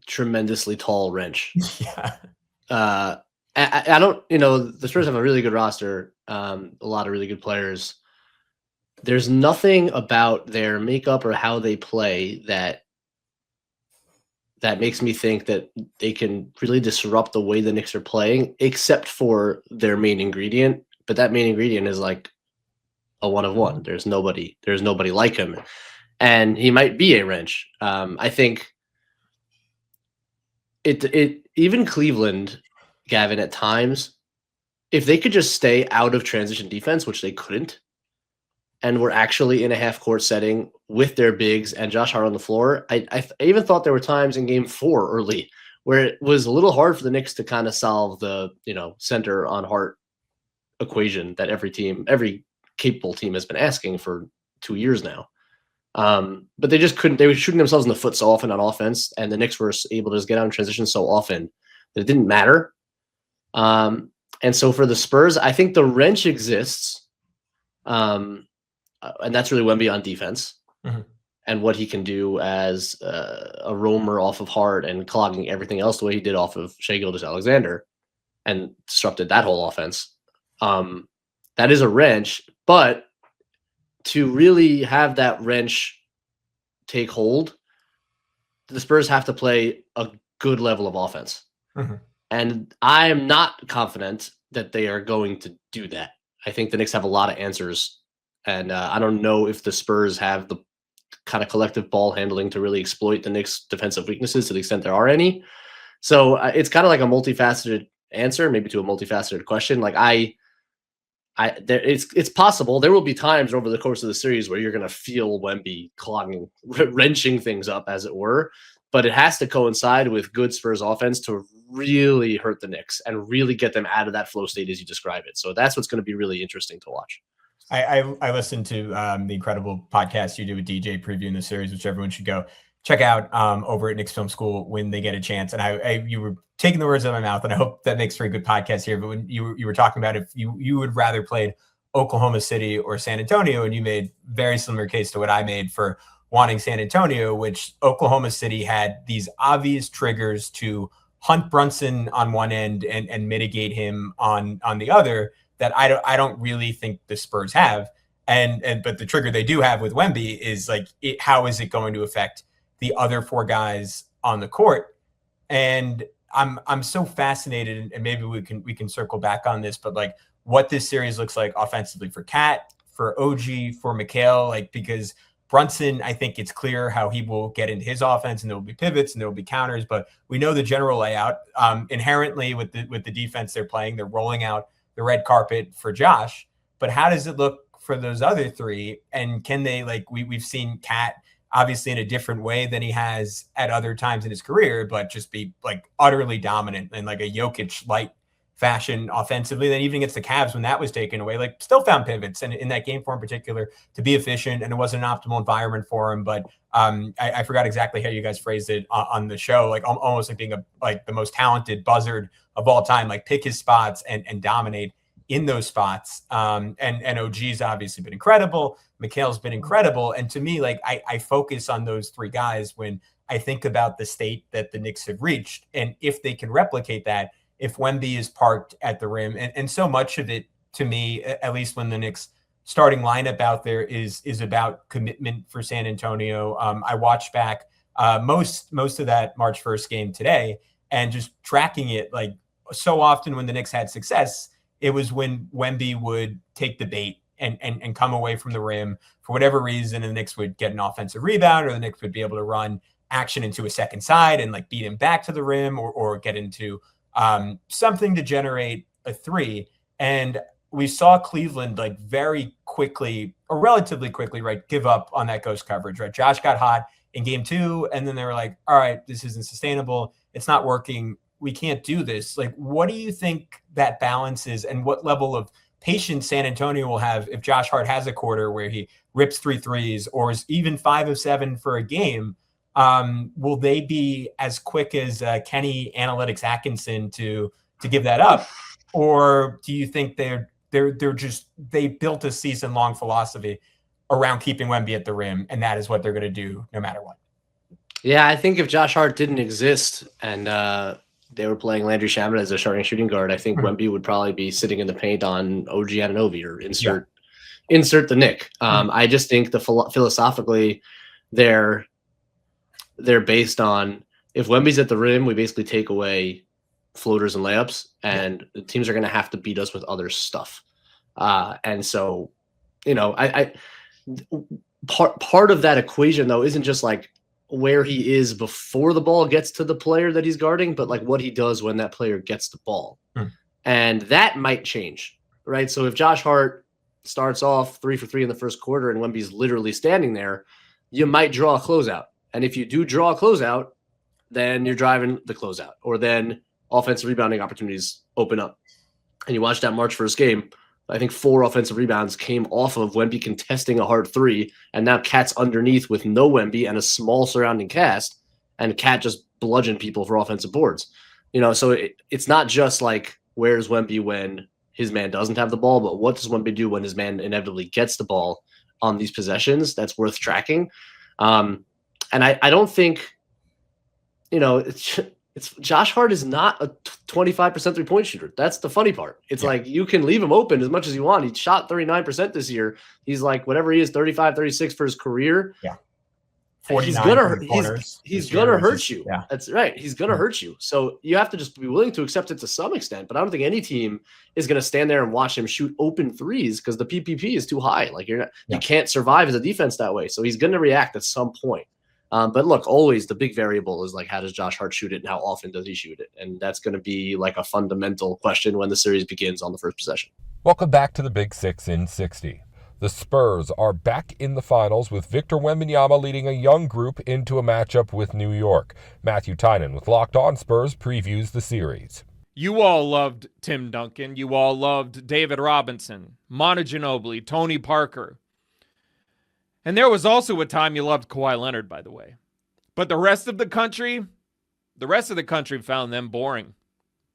[SPEAKER 7] tremendously tall wrench.
[SPEAKER 8] Yeah.
[SPEAKER 7] I don't, the Spurs have a really good roster, a lot of really good players. There's nothing about their makeup or how they play that makes me think that they can really disrupt the way the Knicks are playing, except for their main ingredient. But that main ingredient is like a one of one. There's nobody like him, and he might be a wrench. I think it even Cleveland, Gavin, at times, if they could just stay out of transition defense, which they couldn't, and were actually in a half-court setting with their bigs and Josh Hart on the floor, I even thought there were times in Game 4 early where it was a little hard for the Knicks to kind of solve the center on Hart equation that every capable team has been asking for 2 years now. But they just couldn't. They were shooting themselves in the foot so often on offense, and the Knicks were able to just get out in transition so often that it didn't matter. And so for the Spurs, I think the wrench exists. And that's really Wemby on defense, and what he can do as a roamer off of Hart and clogging everything else the way he did off of Shai Gilgeous-Alexander and disrupted that whole offense. That is a wrench, but to really have that wrench take hold, the Spurs have to play a good level of offense. And I am not confident that they are going to do that. I think the Knicks have a lot of answers. And I don't know if the Spurs have the kind of collective ball handling to really exploit the Knicks' defensive weaknesses to the extent there are any. So it's kind of like a multifaceted answer, maybe to a multifaceted question. Like it's possible there will be times over the course of the series where you're going to feel Wemby clogging, wrenching things up, as it were. But it has to coincide with good Spurs offense to really hurt the Knicks and really get them out of that flow state as you describe it. So that's what's going to be really interesting to watch.
[SPEAKER 8] I listened to the incredible podcast you do with DJ previewing the series, which everyone should go check out over at Knicks Film School when they get a chance. And you were taking the words out of my mouth, and I hope that makes for a good podcast here. But when you were talking about if you would rather played Oklahoma City or San Antonio, and you made very similar case to what I made for wanting San Antonio, which Oklahoma City had these obvious triggers to hunt Brunson on one end and mitigate him on the other, that I don't really think the Spurs have. But the trigger they do have with Wemby is like, how is it going to affect the other four guys on the court? And I'm so fascinated, and maybe we can circle back on this, but like what this series looks like offensively for Cat, for OG, for Mikal, like, because Brunson, I think it's clear how he will get into his offense, and there will be pivots and there will be counters, but we know the general layout. Inherently with the defense they're playing, they're rolling out the red carpet for Josh, but how does it look for those other three? And can they, like, we've seen Cat obviously in a different way than he has at other times in his career, but just be like utterly dominant in like a Jokic light fashion offensively. Then even against the Cavs, when that was taken away, like still found pivots, and in that game for in particular to be efficient, and it wasn't an optimal environment for him. But I forgot exactly how you guys phrased it on the show, like almost like being like the most talented buzzard of all time, like pick his spots and dominate in those spots. And OG's obviously been incredible. Mikal's been incredible. And to me, like I focus on those three guys when I think about the state that the Knicks have reached, and if they can replicate that, if Wemby is parked at the rim. And so much of it, to me, at least when the Knicks starting lineup out there is about commitment for San Antonio. I watched back most of that March 1st game today, and just tracking it, like so often when the Knicks had success, it was when Wemby would take the bait and come away from the rim for whatever reason, and the Knicks would get an offensive rebound, or the Knicks would be able to run action into a second side and like beat him back to the rim, or get into something to generate a three. And we saw Cleveland like very quickly, or relatively quickly, right, give up on that ghost coverage, right? Josh got hot in game 2. And then they were like, all right, this isn't sustainable. It's not working. We can't do this. Like, what do you think that balance is, and what level of patience San Antonio will have if Josh Hart has a quarter where he rips 3 threes or is even 5 of 7 for a game? Will they be as quick as Kenny Analytics Atkinson to give that up? Or do you think they built a season-long philosophy around keeping Wemby at the rim, and that is what they're going to do no matter what?
[SPEAKER 7] Yeah, I think if Josh Hart didn't exist and they were playing Landry Shamet as a starting shooting guard, I think Wemby would probably be sitting in the paint on OG Anunoby or insert the Nick. I just think philosophically they're based on, if Wemby's at the rim, we basically take away floaters and layups, and the teams are going to have to beat us with other stuff. And so, part of that equation though isn't just like where he is before the ball gets to the player that he's guarding, but like what he does when that player gets the ball. And that might change, right? So if Josh Hart starts off 3 for 3 in the first quarter and Wemby's literally standing there, you might draw a closeout. And if you do draw a closeout, then you're driving the closeout, or then offensive rebounding opportunities open up. And you watch that March 1st game, I think 4 offensive rebounds came off of Wemby contesting a hard 3, and now Cat's underneath with no Wemby and a small surrounding cast, and Cat just bludgeoned people for offensive boards. So it's not just like, where's Wemby when his man doesn't have the ball, but what does Wemby do when his man inevitably gets the ball on these possessions? That's worth tracking. And I don't think, it's Josh Hart is not a 25% 3-point shooter. That's the funny part. It's like, you can leave him open as much as you want. He shot 39% this year. He's like, whatever he is, 35, 36 for his career.
[SPEAKER 8] Yeah.
[SPEAKER 7] He's gonna hurt you. Yeah. That's right. He's gonna hurt you. So you have to just be willing to accept it to some extent. But I don't think any team is gonna stand there and watch him shoot open threes because the PPP is too high. Like you can't survive as a defense that way. So he's gonna react at some point. But look, always the big variable is like, how does Josh Hart shoot it and how often does he shoot it? And that's going to be like a fundamental question when the series begins on the first possession.
[SPEAKER 5] Welcome back to the Big Six in 60. The Spurs are back in the finals with Victor Wembanyama leading a young group into a matchup with New York. Matthew Tynan with Locked On Spurs previews the series.
[SPEAKER 9] You all loved Tim Duncan. You all loved David Robinson, Manu Ginobili, Tony Parker. And there was also a time you loved Kawhi Leonard, by the way. But the rest of the country found them boring.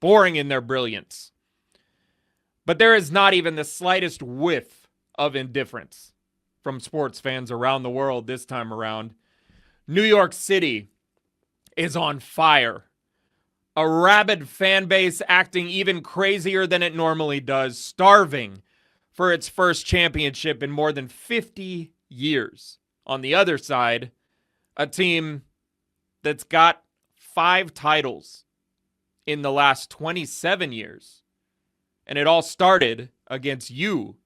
[SPEAKER 9] Boring in their brilliance. But there is not even the slightest whiff of indifference from sports fans around the world this time around. New York City is on fire. A rabid fan base acting even crazier than it normally does, starving for its first championship in more than 50 years. On the other side, a team that's got 5 titles in the last 27 years. And it all started against you,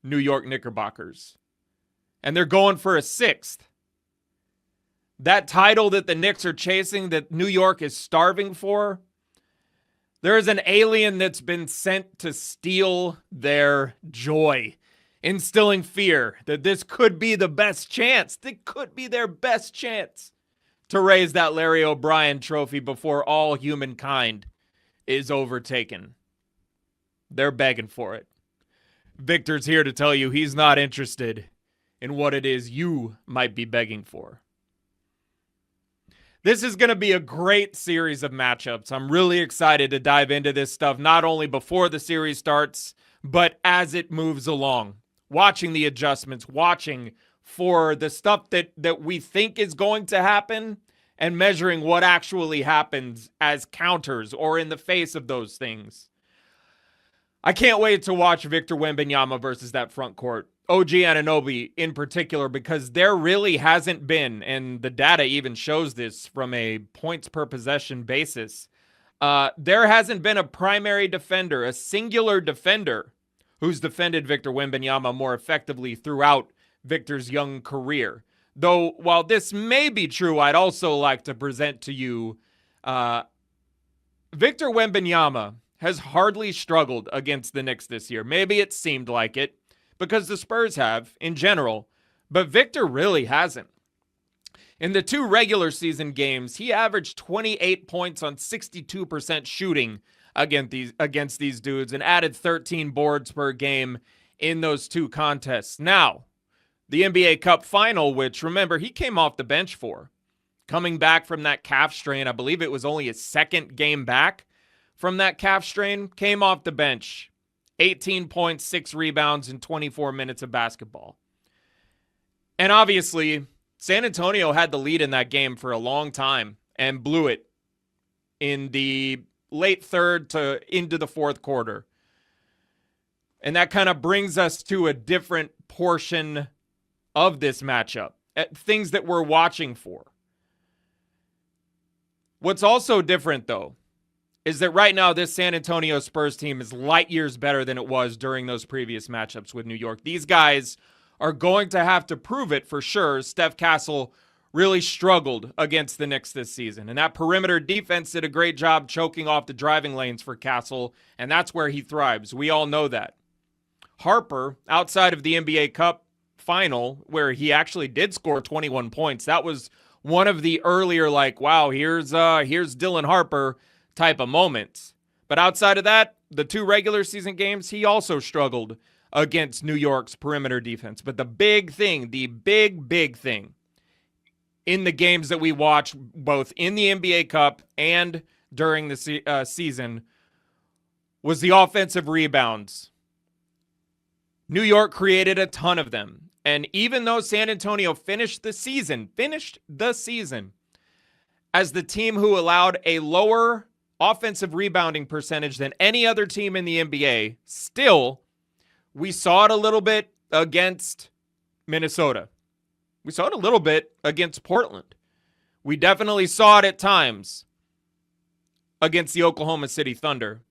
[SPEAKER 9] New York Knickerbockers. And they're going for a 6th. That title that the Knicks are chasing, that New York is starving for, there is an alien that's been sent to steal their joy, instilling fear that this could be the best chance. It could be their best chance to raise that Larry O'Brien trophy before all humankind is overtaken. They're begging for it. Victor's here to tell you he's not interested in what it is you might be begging for. This is going to be a great series of matchups. I'm really excited to dive into this stuff, not only before the series starts, but as it moves along. Watching the adjustments, watching for the stuff that we think is going to happen, and measuring what actually happens as counters or in the face of those things. I can't wait to watch Victor Wembanyama versus that front court. OG Anunoby in particular, because there really hasn't been, and the data even shows this from a points per possession basis, there hasn't been a primary defender, a singular defender, who's defended Victor Wembanyama more effectively throughout Victor's young career. Though, while this may be true, I'd also like to present to you Victor Wembanyama has hardly struggled against the Knicks this year. Maybe it seemed like it, because the Spurs have, in general, but Victor really hasn't. In the 2 regular season games, he averaged 28 points on 62% shooting against these dudes and added 13 boards per game in those 2 contests. Now, the NBA Cup final, which, remember, he came off the bench for, coming back from that calf strain. I believe it was only his 2nd game back from that calf strain, came off the bench. 18 points, 6 rebounds in 24 minutes of basketball. And obviously, San Antonio had the lead in that game for a long time and blew it in the late 3rd to into the 4th quarter. And that kind of brings us to a different portion of this matchup, things that we're watching for. What's also different, though, is that right now this San Antonio Spurs team is light years better than it was during those previous matchups with New York. These guys are going to have to prove it for sure. Steph Castle really struggled against the Knicks this season, and that perimeter defense did a great job choking off the driving lanes for Castle, and that's where he thrives. We all know that. Harper, outside of the NBA Cup final, where he actually did score 21 points, that was one of the earlier, like, wow, here's Dylan Harper type of moments. But outside of that, the 2 regular season games, he also struggled against New York's perimeter defense. But the big thing, the big thing in the games that we watched, both in the NBA Cup and during the season, was the offensive rebounds. New York created a ton of them. And even though San Antonio finished the season as the team who allowed a lower offensive rebounding percentage than any other team in the NBA, still, we saw it a little bit against Minnesota. We saw it a little bit against Portland. We definitely saw it at times against the Oklahoma City Thunder.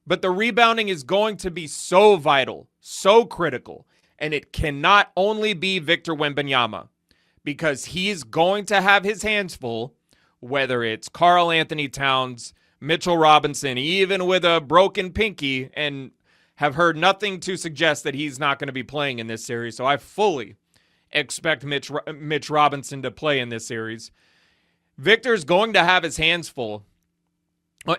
[SPEAKER 9] But the rebounding is going to be so vital, so critical, and it cannot only be Victor Wembanyama, because he's going to have his hands full, whether it's Karl Anthony Towns, Mitchell Robinson, even with a broken pinky, and have heard nothing to suggest that he's not going to be playing in this series. So I fully expect Mitch Robinson to play in this series. Victor's going to have his hands full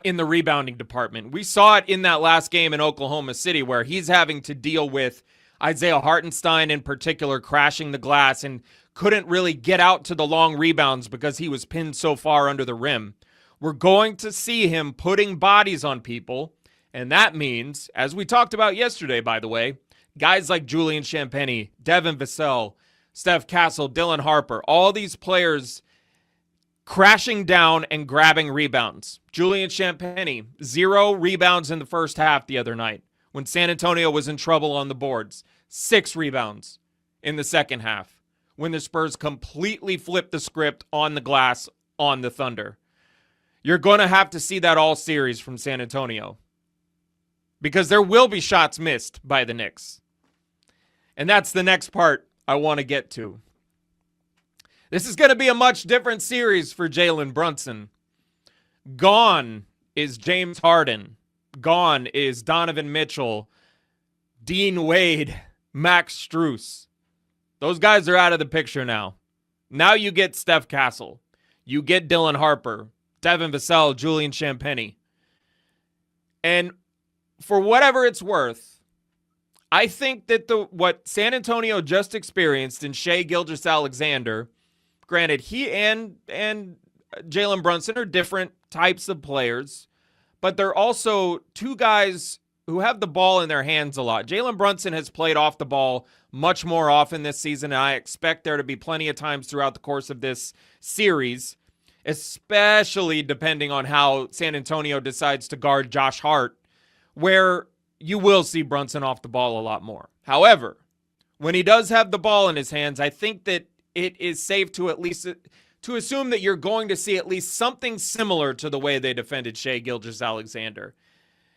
[SPEAKER 9] in the rebounding department. We saw it in that last game in Oklahoma City where he's having to deal with Isaiah Hartenstein in particular crashing the glass and couldn't really get out to the long rebounds because he was pinned so far under the rim. We're going to see him putting bodies on people, and that means, as we talked about yesterday, by the way, guys like Julian Champagnie, Devin Vassell, Steph Castle, Dylan Harper, all these players crashing down and grabbing rebounds. Julian Champagnie, 0 rebounds in the first half the other night when San Antonio was in trouble on the boards. 6 rebounds in the second half when the Spurs completely flipped the script on the glass on the Thunder. You're going to have to see that all series from San Antonio because there will be shots missed by the Knicks. And that's the next part I want to get to. This is going to be a much different series for Jalen Brunson. Gone is James Harden. Gone is Donovan Mitchell, Dean Wade, Max Strus. Those guys are out of the picture now. Now you get Steph Castle. You get Dylan Harper, Devin Vassell, Julian Champagnie. And for whatever it's worth, I think that what San Antonio just experienced in Shai Gilgeous-Alexander, granted, he and Jalen Brunson are different types of players, but they're also 2 guys who have the ball in their hands a lot. Jalen Brunson has played off the ball much more often this season, and I expect there to be plenty of times throughout the course of this series, especially depending on how San Antonio decides to guard Josh Hart, where you will see Brunson off the ball a lot more. However, when he does have the ball in his hands, I think that it is safe to at least to assume that you're going to see at least something similar to the way they defended Shai Gilgeous-Alexander.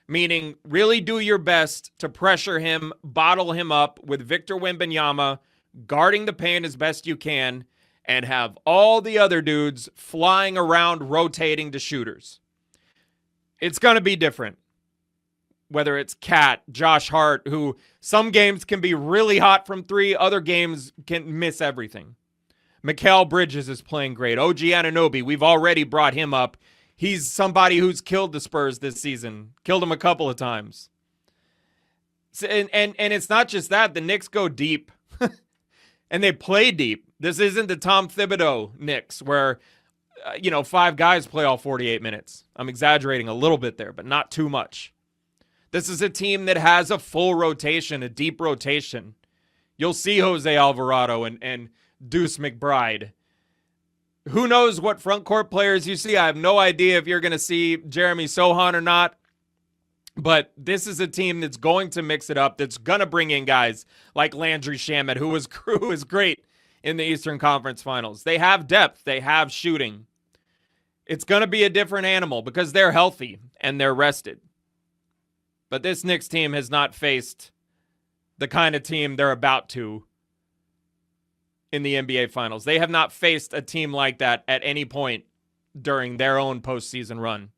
[SPEAKER 9] Meaning, really do your best to pressure him, bottle him up with Victor Wembanyama, guarding the paint as best you can, and have all the other dudes flying around rotating to shooters. It's going to be different. Whether it's Cat, Josh Hart, who some games can be really hot from 3, other games can miss everything. Mikal Bridges is playing great. OG Anunoby, we've already brought him up. He's somebody who's killed the Spurs this season. Killed them a couple of times. And it's not just that. The Knicks go deep. And they play deep. This isn't the Tom Thibodeau Knicks where, 5 guys play all 48 minutes. I'm exaggerating a little bit there, but not too much. This is a team that has a full rotation, a deep rotation. You'll see Jose Alvarado and Deuce McBride. Who knows what front court players you see? I have no idea if you're going to see Jeremy Sohan or not. But this is a team that's going to mix it up, that's going to bring in guys like Landry Shamet, who was great in the Eastern Conference Finals. They have depth. They have shooting. It's going to be a different animal because they're healthy and they're rested. But this Knicks team has not faced the kind of team they're about to in the NBA Finals. They have not faced a team like that at any point during their own postseason run.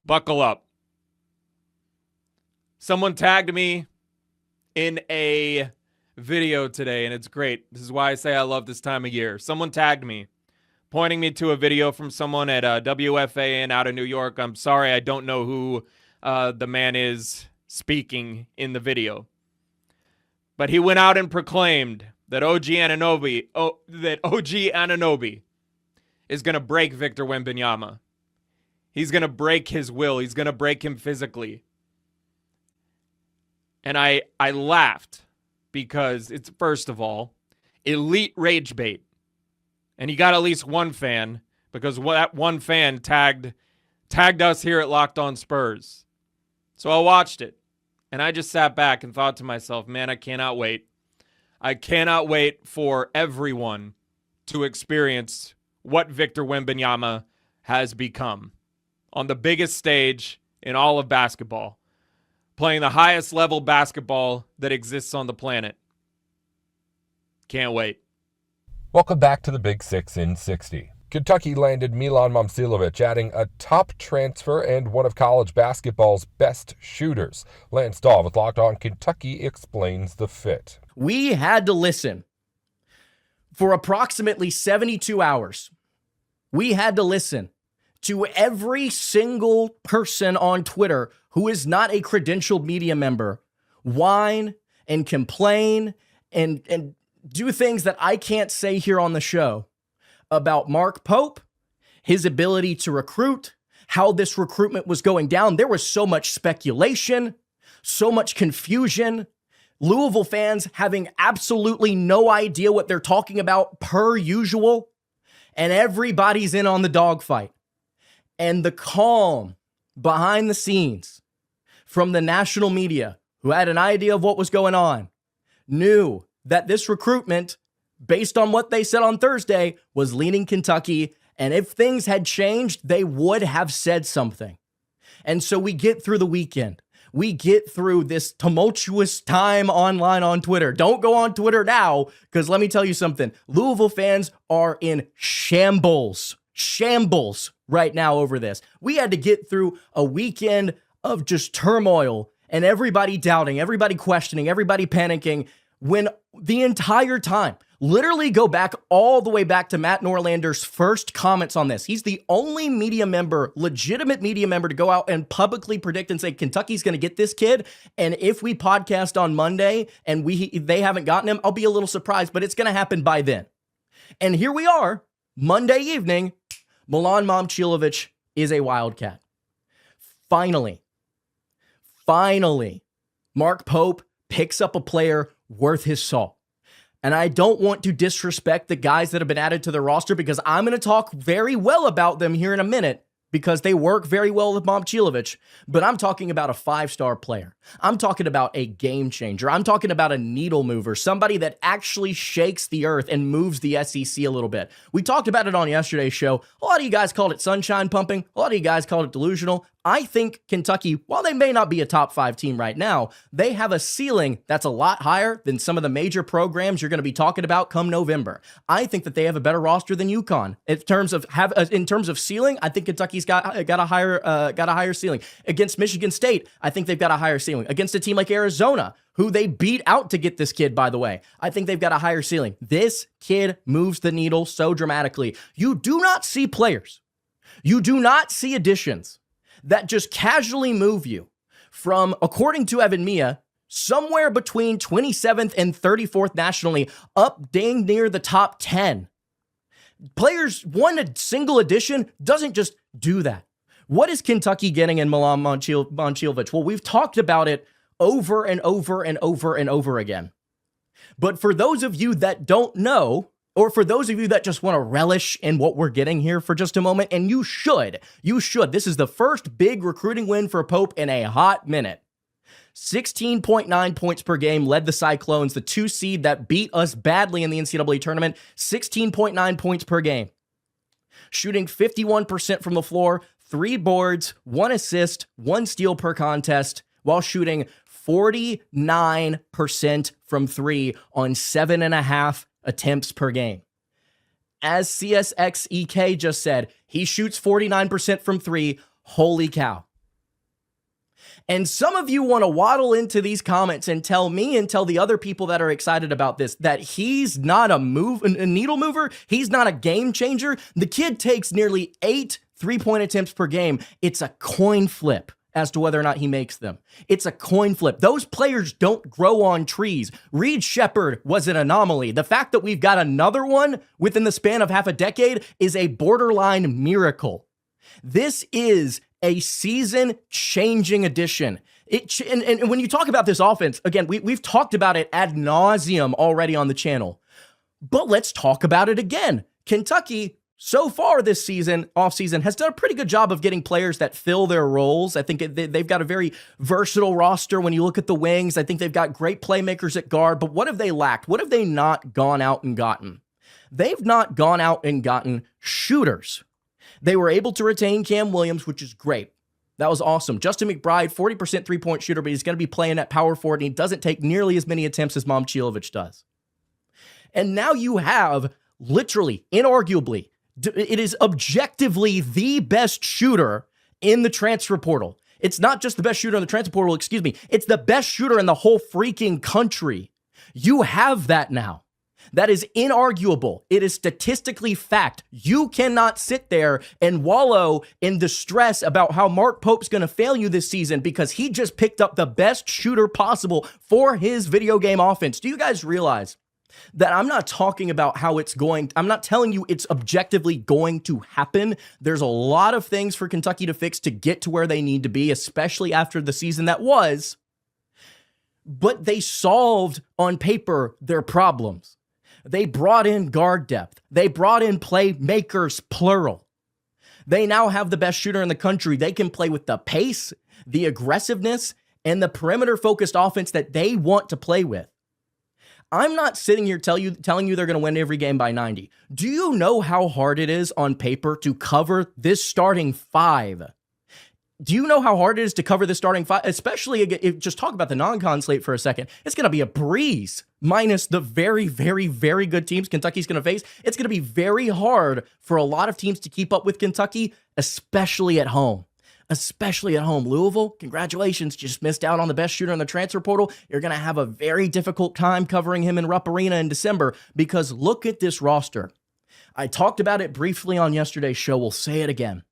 [SPEAKER 9] Buckle up. Someone tagged me in a video today, and it's great. This is why I say I love this time of year. Someone tagged me, pointing me to a video from someone at WFAN out of New York. I'm sorry, I don't know who the man is speaking in the video. But he went out and proclaimed that OG Anunoby is going to break Victor Wembanyama. He's going to break his will. He's going to break him physically. And I laughed because it's, first of all, elite rage bait. And he got at least one fan because that one fan tagged us here at Locked On Spurs. So I watched it. And I just sat back and thought to myself, man, I cannot wait. I cannot wait for everyone to experience what Victor Wembanyama has become on the biggest stage in all of basketball. Playing the highest level basketball that exists on the planet. Can't wait.
[SPEAKER 1] Welcome back to the Big Six in 60. Kentucky landed Milan Momcilovic, adding a top transfer and one of college basketball's best shooters. Lance Dahl with Locked On Kentucky explains the fit.
[SPEAKER 10] We had to listen for approximately 72 hours. We had to listen to every single person on Twitter who is not a credentialed media member whine and complain and do things that I can't say here on the show about Mark Pope, his ability to recruit, how this recruitment was going down. There was so much speculation, so much confusion. Louisville fans having absolutely no idea what they're talking about per usual. And everybody's in on the dogfight. And the calm behind the scenes from the national media, who had an idea of what was going on, knew that this recruitment, based on what they said on Thursday, was leaning Kentucky. And if things had changed, they would have said something. And so we get through the weekend. We get through this tumultuous time online on Twitter. Don't go on Twitter now, because let me tell you something. Louisville fans are in shambles right now over this. We had to get through a weekend of just turmoil and everybody doubting, everybody questioning, everybody panicking, when the entire time, literally go back all the way back to Matt Norlander's first comments on this. He's the only media member, legitimate media member, to go out and publicly predict and say Kentucky's going to get this kid. And if we podcast on Monday and they haven't gotten him, I'll be a little surprised, but it's going to happen by then. And here we are, Monday evening, Milan Momcilovic is a Wildcat. Finally, Mark Pope picks up a player worth his salt. And I don't want to disrespect the guys that have been added to the roster, because I'm going to talk very well about them here in a minute, because they work very well with Momcilovic. But I'm talking about a 5-star player. I'm talking about a game changer. I'm talking about a needle mover, somebody that actually shakes the earth and moves the SEC a little bit. We talked about it on yesterday's show. A lot of you guys called it sunshine pumping. A lot of you guys called it delusional. I think Kentucky, while they may not be a top 5 team right now, they have a ceiling that's a lot higher than some of the major programs you're going to be talking about come November. I think that they have a better roster than UConn. In terms of ceiling, I think Kentucky's got a higher ceiling. Against Michigan State, I think they've got a higher ceiling. Against a team like Arizona, who they beat out to get this kid, by the way, I think they've got a higher ceiling. This kid moves the needle so dramatically. You do not see players. You do not see additions that just casually move you from, according to Evan Mia, somewhere between 27th and 34th nationally, up dang near the top 10. Players, one single addition doesn't just do that. What is Kentucky getting in Milan Momcilovic? Well, we've talked about it over and over and over and over again. But for those of you that don't know, or for those of you that just want to relish in what we're getting here for just a moment, and you should. This is the first big recruiting win for Pope in a hot minute. 16.9 points per game led the Cyclones, the 2 seed that beat us badly in the NCAA tournament. 16.9 points per game. Shooting 51% from the floor, 3 boards, 1 assist, 1 steal per contest, while shooting 49% from 3 on 7.5 attempts per game. As CSXEK just said, he shoots 49% from 3. Holy cow. And some of you want to waddle into these comments and tell me and tell the other people that are excited about this that he's not a needle mover. He's not a game changer. The kid takes nearly 8 3-point attempts per game. It's a coin flip as to whether or not he makes them. It's a coin flip. Those players don't grow on trees. Reed Shepherd was an anomaly. The fact that we've got another one within the span of half a decade is a borderline miracle. This is a season-changing addition. And when you talk about this offense, again, we've talked about it ad nauseum already on the channel. But let's talk about it again. Kentucky, so far this offseason, has done a pretty good job of getting players that fill their roles. I think they've got a very versatile roster when you look at the wings. I think they've got great playmakers at guard, but what have they lacked? What have they not gone out and gotten? They've not gone out and gotten shooters. They were able to retain Cam Williams, which is great. That was awesome. Justin McBride, 40% 3-point shooter, but he's going to be playing at power forward, and he doesn't take nearly as many attempts as Momcilovic does. And now you have, literally, inarguably, it is objectively the best shooter in the transfer portal. It's not just the best shooter in the transfer portal, it's the best shooter in the whole freaking country. You have that now. That is inarguable. It is statistically fact. You cannot sit there and wallow in distress about how Mark Pope's going to fail you this season because he just picked up the best shooter possible for his video game offense. Do you guys realize that I'm not talking about how I'm not telling you it's objectively going to happen. There's a lot of things for Kentucky to fix to get to where they need to be, especially after the season that was. But they solved on paper their problems. They brought in guard depth. They brought in playmakers, plural. They now have the best shooter in the country. They can play with the pace, the aggressiveness, and the perimeter-focused offense that they want to play with. I'm not sitting here telling you they're going to win every game by 90. Do you know how hard it is on paper to cover this starting 5? Do you know how hard it is to cover this starting 5? Especially, if just talk about the non-con slate for a second. It's going to be a breeze, minus the very, very, very good teams Kentucky's going to face. It's going to be very hard for a lot of teams to keep up with Kentucky, especially at home. Louisville, congratulations. You just missed out on the best shooter in the transfer portal. You're going to have a very difficult time covering him in Rupp Arena in December because look at this roster. I talked about it briefly on yesterday's show. We'll say it again.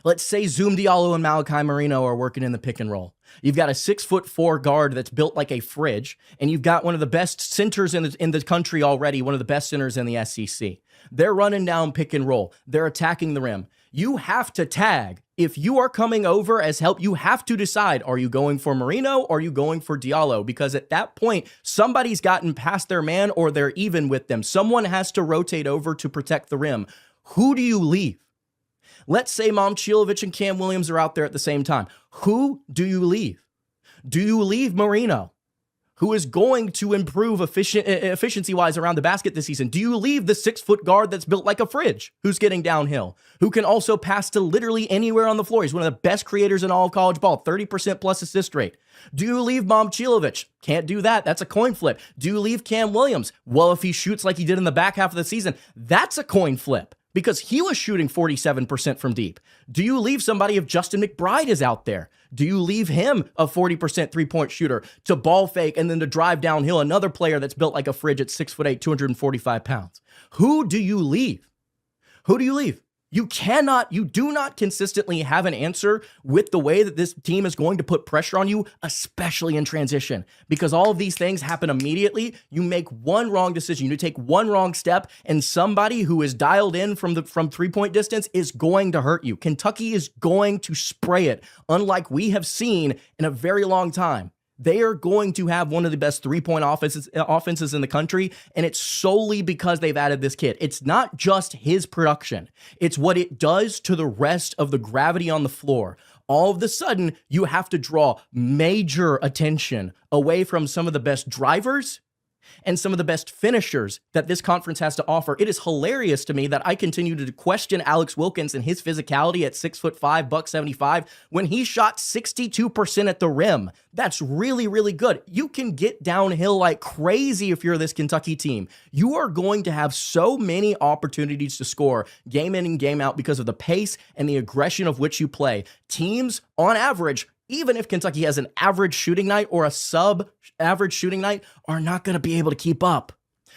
[SPEAKER 10] Let's say Zoom Diallo and Malachi Marino are working in the pick and roll. You've got a 6'4" guard that's built like a fridge, and you've got one of the best centers in the country already, one of the best centers in the SEC. They're running down pick and roll. They're attacking the rim. You have to tag. If you are coming over as help, you have to decide, are you going for Marino or are you going for Diallo? Because at that point, somebody's gotten past their man or they're even with them. Someone has to rotate over to protect the rim. Who do you leave? Let's say Momcilovic and Cam Williams are out there at the same time. Who do you leave? Do you leave Marino? who is going to improve efficiency-wise around the basket this season? Do you leave the 6-foot guard that's built like a fridge, who's getting downhill, who can also pass to literally anywhere on the floor? He's one of the best creators in all of college ball, 30% plus assist rate. Do you leave Momcilovic? Can't do that. That's a coin flip. Do you leave Cam Williams? Well, if he shoots like he did in the back half of the season, that's a coin flip, because he was shooting 47% from deep. Do you leave somebody if Justin McBride is out there? Do you leave him a 40% three-point shooter to ball fake and then to drive downhill, another player that's built like a fridge at 6'8", 245 pounds? Who do you leave? Who do you leave? You do not consistently have an answer with the way that this team is going to put pressure on you, especially in transition, because all of these things happen immediately. You make one wrong decision, you take one wrong step, and somebody who is dialed in from 3-point distance is going to hurt you. Kentucky is going to spray it, unlike we have seen in a very long time. They are going to have one of the best 3-point offenses in the country, and it's solely because they've added this kid. It's not just his production. It's what it does to the rest of the gravity on the floor. All of a sudden, you have to draw major attention away from some of the best drivers and some of the best finishers that this conference has to offer. It is hilarious to me that I continue to question Alex Wilkins and his physicality at 6'5", $175, when he shot 62% at the rim. That's really, really good. You can get downhill like crazy if you're this Kentucky team. You are going to have so many opportunities to score game in and game out because of the pace and the aggression of which you play. Teams, on average, even if Kentucky has an average shooting night or a sub-average shooting night, are not going to be able to keep up.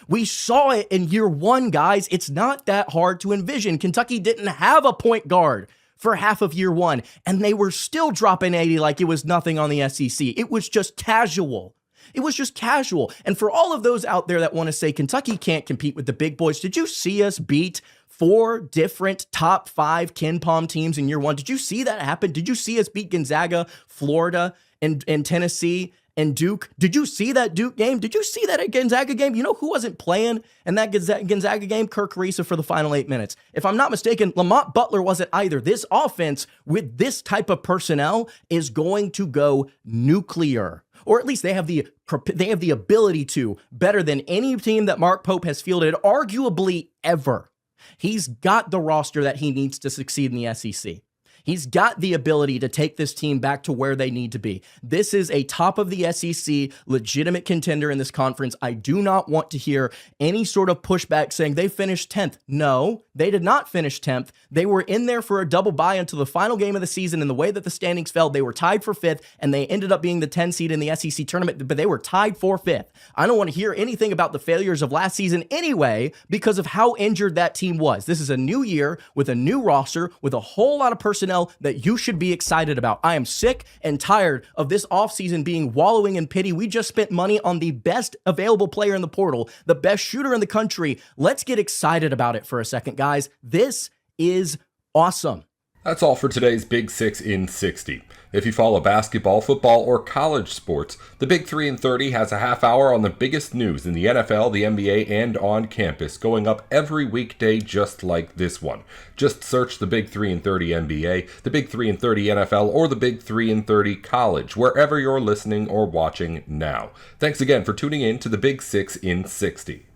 [SPEAKER 10] We saw it in year one, guys. It's not that hard to envision. Kentucky didn't have a point guard for half of year one, and they were still dropping 80 like it was nothing on the SEC. It was just casual. It was just casual. And for all of those out there that want to say Kentucky can't compete with the big boys, did you see us beat 4 different top 5 Ken Palm teams in year one? Did you see that happen? Did you see us beat Gonzaga, Florida, and Tennessee, and Duke? Did you see that Duke game? Did you see that Gonzaga game? You know who wasn't playing in that Gonzaga game? Kirk Carissa for the final 8 minutes. If I'm not mistaken, Lamont Butler wasn't either. This offense with this type of personnel is going to go nuclear. Or at least they have the ability to, better than any team that Mark Pope has fielded, arguably ever. He's got the roster that he needs to succeed in the SEC. He's got the ability to take this team back to where they need to be. This is a top of the SEC legitimate contender in this conference. I do not want to hear any sort of pushback saying they finished 10th. No, they did not finish 10th. They were in there for a double bye until the final game of the season. And the way that the standings fell, they were tied for 5th, and they ended up being the 10 seed in the SEC tournament, but they were tied for 5th. I don't want to hear anything about the failures of last season anyway because of how injured that team was. This is a new year with a new roster with a whole lot of personnel that you should be excited about. I am sick and tired of this offseason being wallowing in pity. We just spent money on the best available player in the portal, the best shooter in the country. Let's get excited about it for a second, guys. This is awesome.
[SPEAKER 5] That's all for today's Big 6 in 60. If you follow basketball, football, or college sports, the Big 3 in 30 has a half hour on the biggest news in the NFL, the NBA, and on campus, going up every weekday just like this one. Just search the Big 3 in 30 NBA, the Big 3 in 30 NFL, or the Big 3 in 30 college, wherever you're listening or watching now. Thanks again for tuning in to the Big 6 in 60.